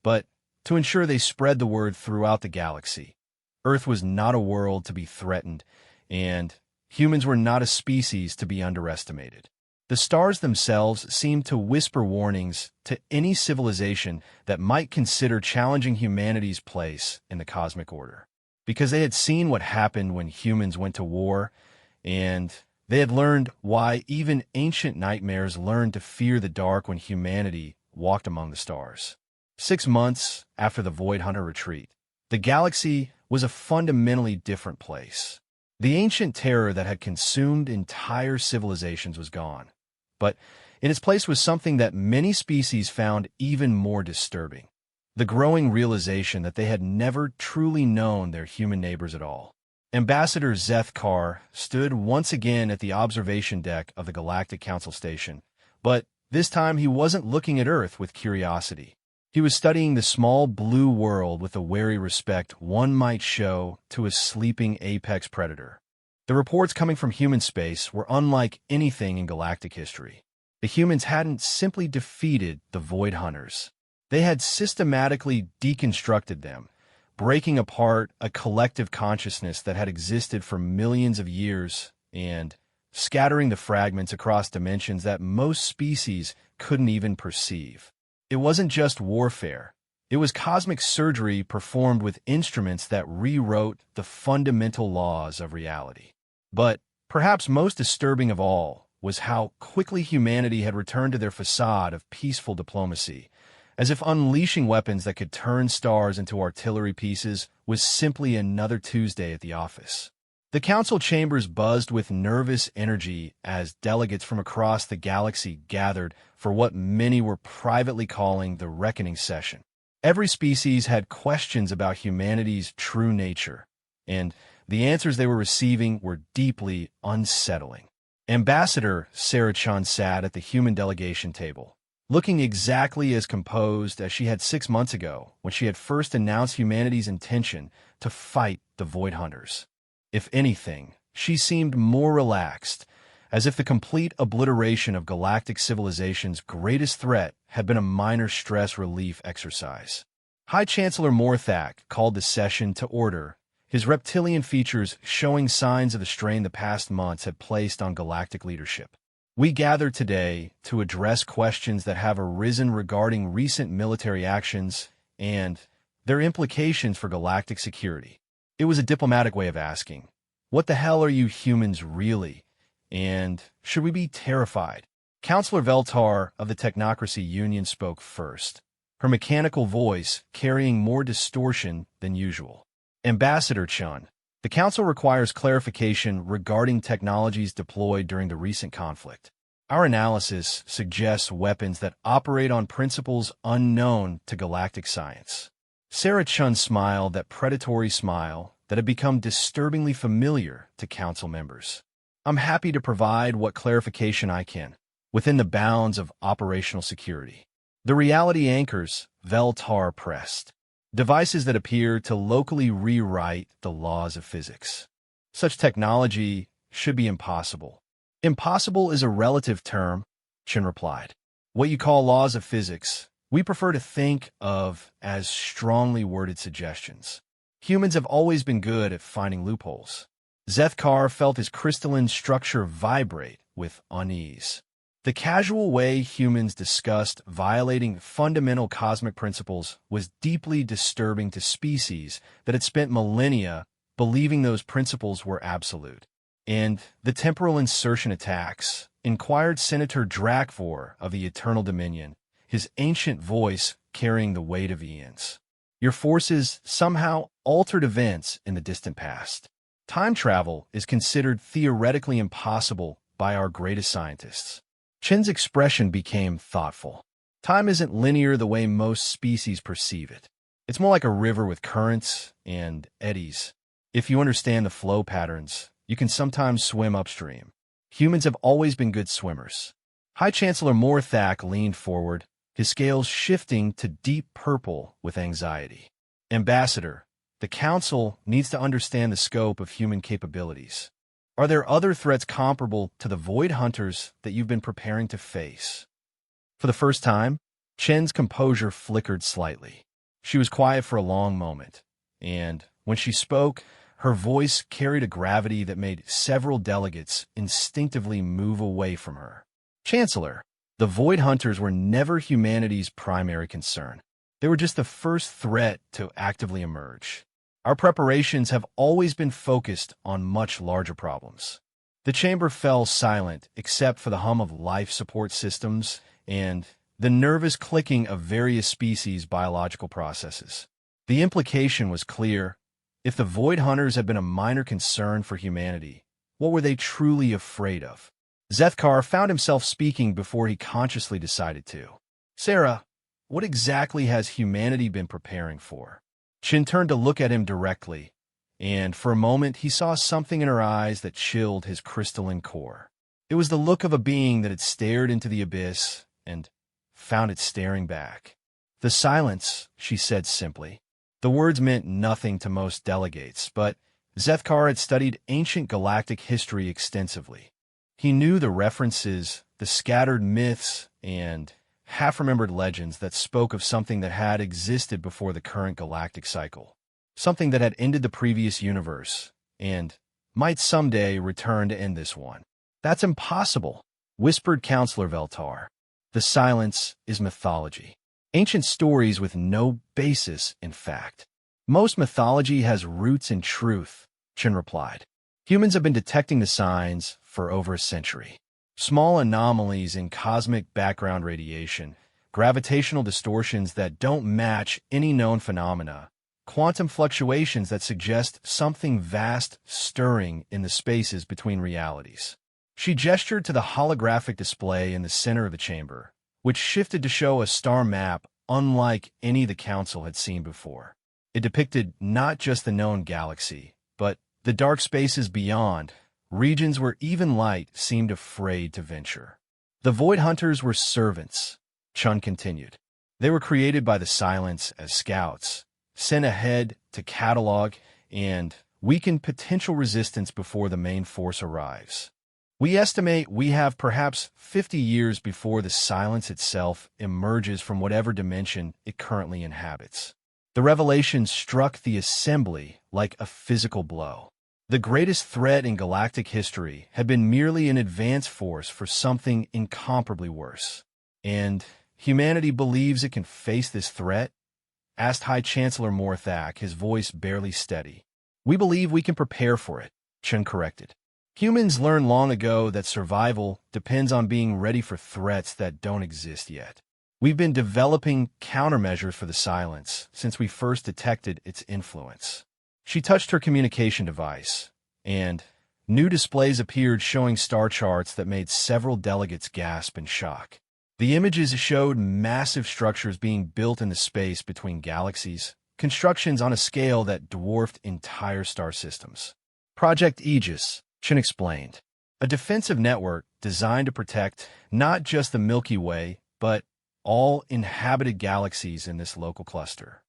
but to ensure they spread the word throughout the galaxy. Earth was not a world to be threatened, and humans were not a species to be underestimated. The stars themselves seemed to whisper warnings to any civilization that might consider challenging humanity's place in the cosmic order, because they had seen what happened when humans went to war, and they had learned why even ancient nightmares learned to fear the dark when humanity walked among the stars. 6 months after the Void Hunter retreat, the galaxy was a fundamentally different place. The ancient terror that had consumed entire civilizations was gone, but in its place was something that many species found even more disturbing: the growing realization that they had never truly known their human neighbors at all. Ambassador Zethkar stood once again at the observation deck of the Galactic Council station, but this time he wasn't looking at Earth with curiosity. He was studying the small blue world with the wary respect one might show to a sleeping apex predator. The reports coming from human space were unlike anything in galactic history. The humans hadn't simply defeated the Void Hunters. They had systematically deconstructed them, breaking apart a collective consciousness that had existed for millions of years and scattering the fragments across dimensions that most species couldn't even perceive. It wasn't just warfare. It was cosmic surgery performed with instruments that rewrote the fundamental laws of reality. But perhaps most disturbing of all was how quickly humanity had returned to their facade of peaceful diplomacy, as if unleashing weapons that could turn stars into artillery pieces was simply another Tuesday at the office. The council chambers buzzed with nervous energy as delegates from across the galaxy gathered for what many were privately calling the Reckoning Session. Every species had questions about humanity's true nature, and the answers they were receiving were deeply unsettling. Ambassador Sarah Chun sat at the human delegation table, looking exactly as composed as she had 6 months ago when she had first announced humanity's intention to fight the Void Hunters. If anything, she seemed more relaxed, as if the complete obliteration of galactic civilization's greatest threat had been a minor stress relief exercise. High Chancellor Morthak called the session to order, his reptilian features showing signs of the strain the past months had placed on galactic leadership. We gather today to address questions that have arisen regarding recent military actions and their implications for galactic security. It was a diplomatic way of asking, what the hell are you humans really? And should we be terrified? Councillor Veltar of the Technocracy Union spoke first, her mechanical voice carrying more distortion than usual. Ambassador Chun, the Council requires clarification regarding technologies deployed during the recent conflict. Our analysis suggests weapons that operate on principles unknown to galactic science. Sarah Chun smiled that predatory smile that had become disturbingly familiar to Council members. I'm happy to provide what clarification I can, within the bounds of operational security. The reality anchors, Veltar pressed. Devices that appear to locally rewrite the laws of physics. Such technology should be impossible. Impossible is a relative term, Chin replied. What you call laws of physics, we prefer to think of as strongly worded suggestions. Humans have always been good at finding loopholes. Zethkar felt his crystalline structure vibrate with unease. The casual way humans discussed violating fundamental cosmic principles was deeply disturbing to species that had spent millennia believing those principles were absolute. And the temporal insertion attacks, inquired Senator Drakvor of the Eternal Dominion, his ancient voice carrying the weight of eons. Your forces somehow altered events in the distant past. Time travel is considered theoretically impossible by our greatest scientists. Chin's expression became thoughtful. Time isn't linear the way most species perceive it. It's more like a river with currents and eddies. If you understand the flow patterns, you can sometimes swim upstream. Humans have always been good swimmers. High Chancellor Morthak leaned forward, his scales shifting to deep purple with anxiety. Ambassador, the Council needs to understand the scope of human capabilities. Are there other threats comparable to the Void Hunters that you've been preparing to face? For the first time, Chen's composure flickered slightly. She was quiet for a long moment, and when she spoke, her voice carried a gravity that made several delegates instinctively move away from her. Chancellor, the Void Hunters were never humanity's primary concern. They were just the first threat to actively emerge. Our preparations have always been focused on much larger problems. The chamber fell silent except for the hum of life support systems and the nervous clicking of various species' biological processes. The implication was clear. If the Void Hunters had been a minor concern for humanity, what were they truly afraid of? Zethkar found himself speaking before he consciously decided to. Sarah, what exactly has humanity been preparing for? Chin turned to look at him directly, and for a moment he saw something in her eyes that chilled his crystalline core. It was the look of a being that had stared into the abyss and found it staring back. The silence, she said simply. The words meant nothing to most delegates, but Zethkar had studied ancient galactic history extensively. He knew the references, the scattered myths, and half-remembered legends that spoke of something that had existed before the current galactic cycle, something that had ended the previous universe, and might someday return to end this one. That's impossible, whispered Counselor Veltar. The silence is mythology. Ancient stories with no basis in fact. Most mythology has roots in truth, Chin replied. Humans have been detecting the signs for over a century. Small anomalies in cosmic background radiation, gravitational distortions that don't match any known phenomena, quantum fluctuations that suggest something vast stirring in the spaces between realities. She gestured to the holographic display in the center of the chamber, which shifted to show a star map unlike any the Council had seen before. It depicted not just the known galaxy, but the dark spaces beyond, regions where even light seemed afraid to venture. The Void Hunters were servants, Chun continued. They were created by the Silence as scouts, sent ahead to catalog and weaken potential resistance before the main force arrives. We estimate we have perhaps 50 years before the Silence itself emerges from whatever dimension it currently inhabits. The revelation struck the Assembly like a physical blow. The greatest threat in galactic history had been merely an advance force for something incomparably worse. And humanity believes it can face this threat? Asked High Chancellor Morthak, his voice barely steady. We believe we can prepare for it, Chun corrected. Humans learned long ago that survival depends on being ready for threats that don't exist yet. We've been developing countermeasures for the Silence since we first detected its influence. She touched her communication device, and new displays appeared showing star charts that made several delegates gasp in shock. The images showed massive structures being built in the space between galaxies, constructions on a scale that dwarfed entire star systems. Project Aegis, Chen explained, a defensive network designed to protect not just the Milky Way, but all inhabited galaxies in this local cluster.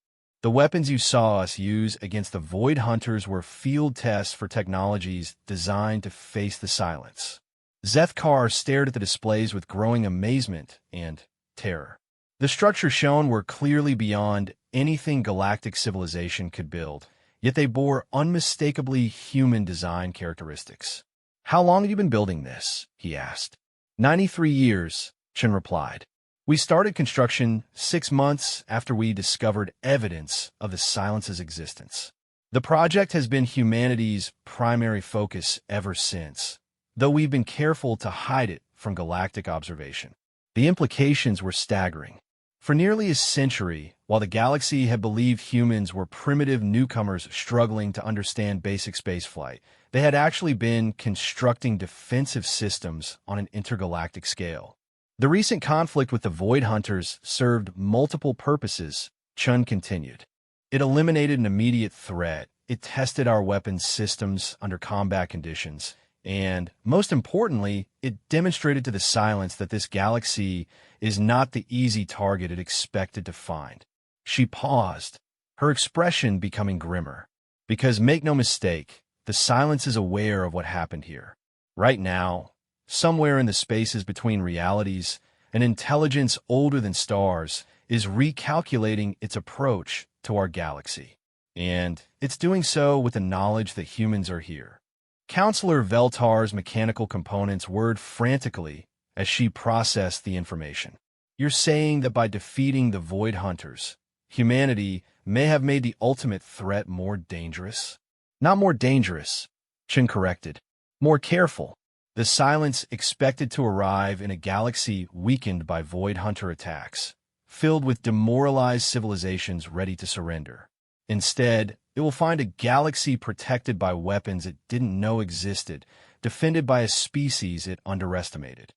The weapons you saw us use against the Void Hunters were field tests for technologies designed to face the Silence. Zethkar stared at the displays with growing amazement and terror. The structures shown were clearly beyond anything galactic civilization could build, yet they bore unmistakably human design characteristics. How long have you been building this? He asked. 93 years, Chen replied. We started construction 6 months after we discovered evidence of the Silence's existence. The project has been humanity's primary focus ever since, though we've been careful to hide it from galactic observation. The implications were staggering. For nearly a century, while the galaxy had believed humans were primitive newcomers struggling to understand basic spaceflight, they had actually been constructing defensive systems on an intergalactic scale. The recent conflict with the Void Hunters served multiple purposes, Chun continued. It eliminated an immediate threat, it tested our weapons systems under combat conditions, and, most importantly, it demonstrated to the Silence that this galaxy is not the easy target it expected to find. She paused, her expression becoming grimmer. Because make no mistake, the Silence is aware of what happened here. Right now, somewhere in the spaces between realities, an intelligence older than stars is recalculating its approach to our galaxy. And it's doing so with the knowledge that humans are here. Counselor Veltar's mechanical components whirred frantically as she processed the information. You're saying that by defeating the Void Hunters, humanity may have made the ultimate threat more dangerous? Not more dangerous, Chen corrected. More careful. The Silence expected to arrive in a galaxy weakened by Void Hunter attacks, filled with demoralized civilizations ready to surrender. Instead, it will find a galaxy protected by weapons it didn't know existed, defended by a species it underestimated.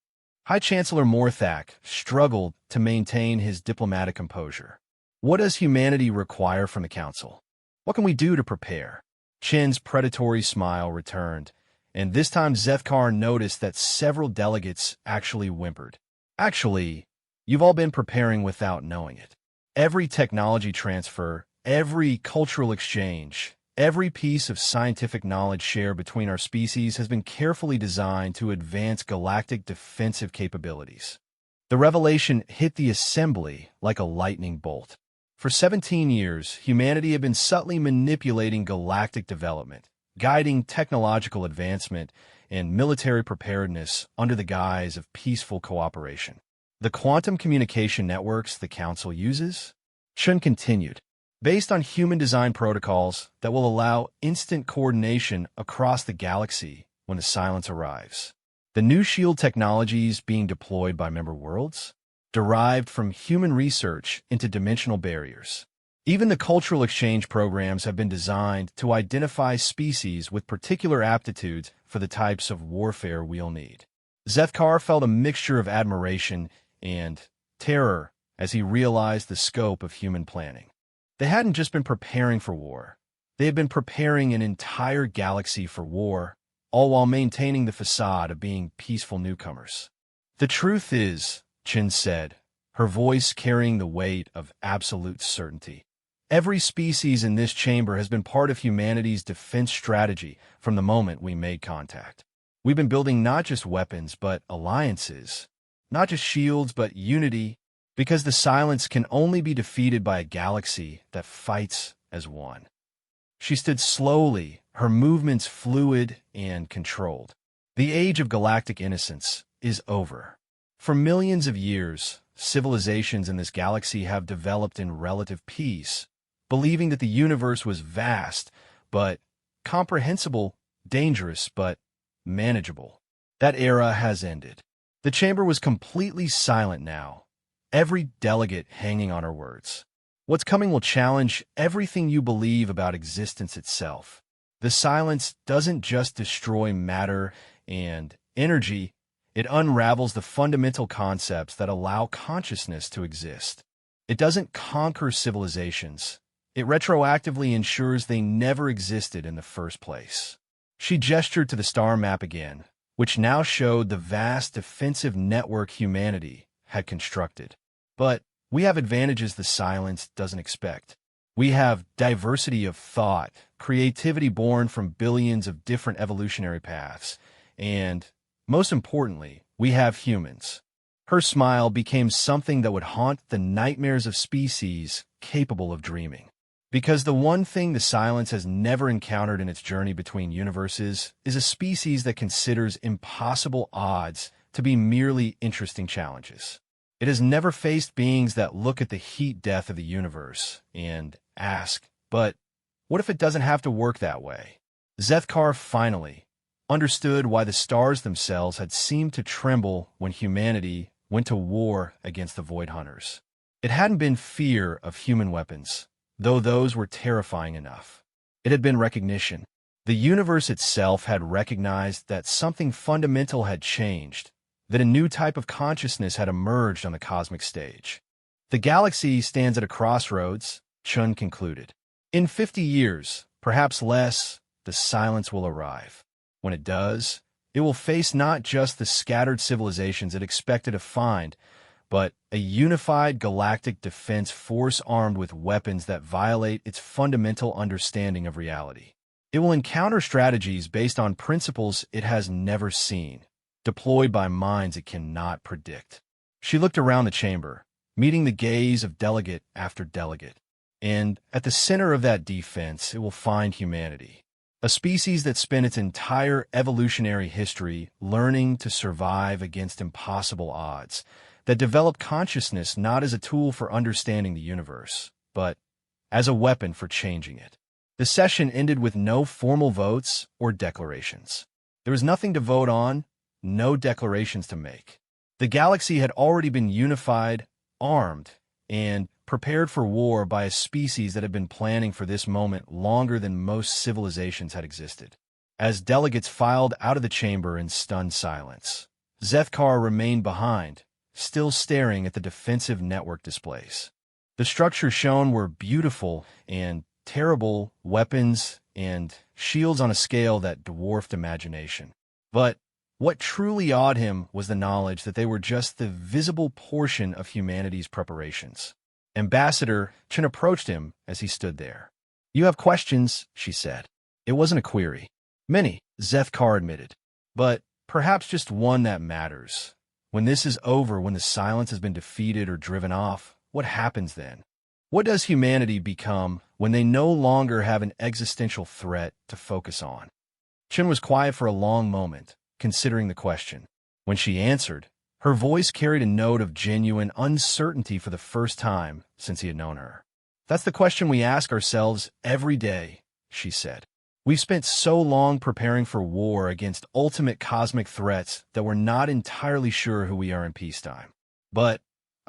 High Chancellor Morthak struggled to maintain his diplomatic composure. What does humanity require from the Council? What can we do to prepare? Chen's predatory smile returned, and this time Zethkar noticed that several delegates actually whimpered. Actually, you've all been preparing without knowing it. Every technology transfer, every cultural exchange, every piece of scientific knowledge shared between our species has been carefully designed to advance galactic defensive capabilities. The revelation hit the Assembly like a lightning bolt. For 17 years, humanity had been subtly manipulating galactic development, guiding technological advancement and military preparedness under the guise of peaceful cooperation. The quantum communication networks the Council uses? Chun continued. Based on human design protocols that will allow instant coordination across the galaxy when the Silence arrives. The new shield technologies being deployed by member worlds? derived from human research into dimensional barriers. Even the cultural exchange programs have been designed to identify species with particular aptitudes for the types of warfare we'll need. Zethkar felt a mixture of admiration and terror as he realized the scope of human planning. They hadn't just been preparing for war. They had been preparing an entire galaxy for war, all while maintaining the facade of being peaceful newcomers. The truth is, Chin said, her voice carrying the weight of absolute certainty, every species in this chamber has been part of humanity's defense strategy from the moment we made contact. We've been building not just weapons, but alliances, not just shields, but unity, because the silence can only be defeated by a galaxy that fights as one. She stood slowly, her movements fluid and controlled. The age of galactic innocence is over. For millions of years, civilizations in this galaxy have developed in relative peace, believing that the universe was vast, but comprehensible, dangerous, but manageable. That era has ended. The chamber was completely silent now, every delegate hanging on her words. What's coming will challenge everything you believe about existence itself. The silence doesn't just destroy matter and energy, it unravels the fundamental concepts that allow consciousness to exist. It doesn't conquer civilizations. It retroactively ensures they never existed in the first place. She gestured to the star map again, which now showed the vast defensive network humanity had constructed. But we have advantages the silence doesn't expect. We have diversity of thought, creativity born from billions of different evolutionary paths, and, most importantly, we have humans. Her smile became something that would haunt the nightmares of species capable of dreaming. Because the one thing the silence has never encountered in its journey between universes is a species that considers impossible odds to be merely interesting challenges. It has never faced beings that look at the heat death of the universe and ask, but what if it doesn't have to work that way? Zethkar finally understood why the stars themselves had seemed to tremble when humanity went to war against the Void Hunters. It hadn't been fear of human weapons, though those were terrifying enough. It had been recognition. The universe itself had recognized that something fundamental had changed, that a new type of consciousness had emerged on the cosmic stage. The galaxy stands at a crossroads, Chun concluded. In 50 years, perhaps less, the silence will arrive. When it does, it will face not just the scattered civilizations it expected to find, but a unified galactic defense force armed with weapons that violate its fundamental understanding of reality. It will encounter strategies based on principles it has never seen, deployed by minds it cannot predict. She looked around the chamber, meeting the gaze of delegate after delegate. And at the center of that defense, it will find humanity, a species that spent its entire evolutionary history learning to survive against impossible odds, that developed consciousness not as a tool for understanding the universe, but as a weapon for changing it. The session ended with no formal votes or declarations. There was nothing to vote on, no declarations to make. The galaxy had already been unified, armed, and prepared for war by a species that had been planning for this moment longer than most civilizations had existed. As delegates filed out of the chamber in stunned silence, Zethkar remained behind, still staring at the defensive network displays. The structures shown were beautiful and terrible, weapons and shields on a scale that dwarfed imagination. But what truly awed him was the knowledge that they were just the visible portion of humanity's preparations. Ambassador Chen approached him as he stood there. "You have questions," she said. It wasn't a query. "Many," Zethkar admitted. "But perhaps just one that matters. When this is over, when the silence has been defeated or driven off, what happens then? What does humanity become when they no longer have an existential threat to focus on?" Chen was quiet for a long moment, considering the question. When she answered, her voice carried a note of genuine uncertainty for the first time since he had known her. "That's the question we ask ourselves every day," she said. "We've spent so long preparing for war against ultimate cosmic threats that we're not entirely sure who we are in peacetime. But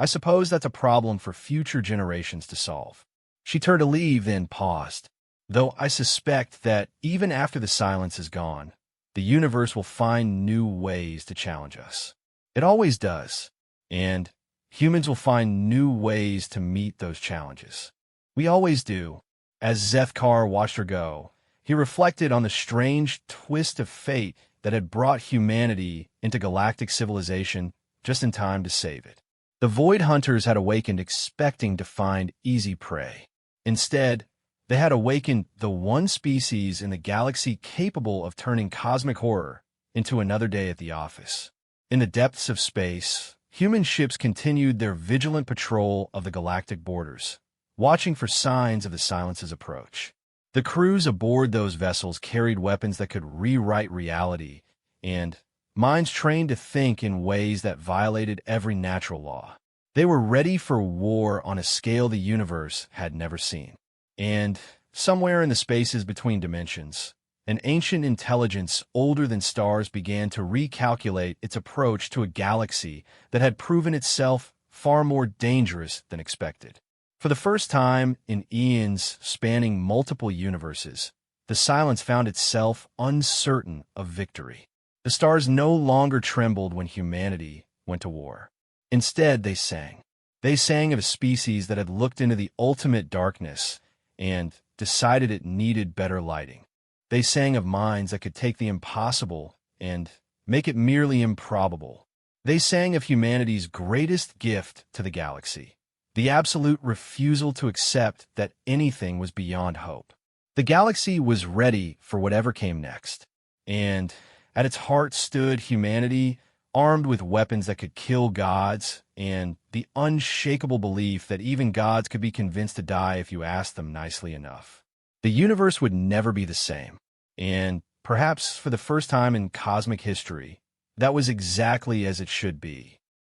I suppose that's a problem for future generations to solve. She turned to leave, then paused. Though I suspect that even after the silence is gone, the universe will find new ways to challenge us. It always does. And humans will find new ways to meet those challenges. We always do. As Zethkar watched her go, he reflected on the strange twist of fate that had brought humanity into galactic civilization just in time to save it. The Void Hunters had awakened expecting to find easy prey. Instead, they had awakened the one species in the galaxy capable of turning cosmic horror into another day at the office. In the depths of space, human ships continued their vigilant patrol of the galactic borders, watching for signs of the silence's approach. The crews aboard those vessels carried weapons that could rewrite reality and minds trained to think in ways that violated every natural law. They were ready for war on a scale the universe had never seen. And somewhere in the spaces between dimensions, an ancient intelligence older than stars began to recalculate its approach to a galaxy that had proven itself far more dangerous than expected. For the first time in eons spanning multiple universes, the silence found itself uncertain of victory. The stars no longer trembled when humanity went to war. Instead, they sang. They sang of a species that had looked into the ultimate darkness and decided it needed better lighting. They sang of minds that could take the impossible and make it merely improbable. They sang of humanity's greatest gift to the galaxy, the absolute refusal to accept that anything was beyond hope. The galaxy was ready for whatever came next, and at its heart stood humanity, armed with weapons that could kill gods, and the unshakable belief that even gods could be convinced to die if you asked them nicely enough. The universe would never be the same, and perhaps for the first time in cosmic history, that was exactly as it should be.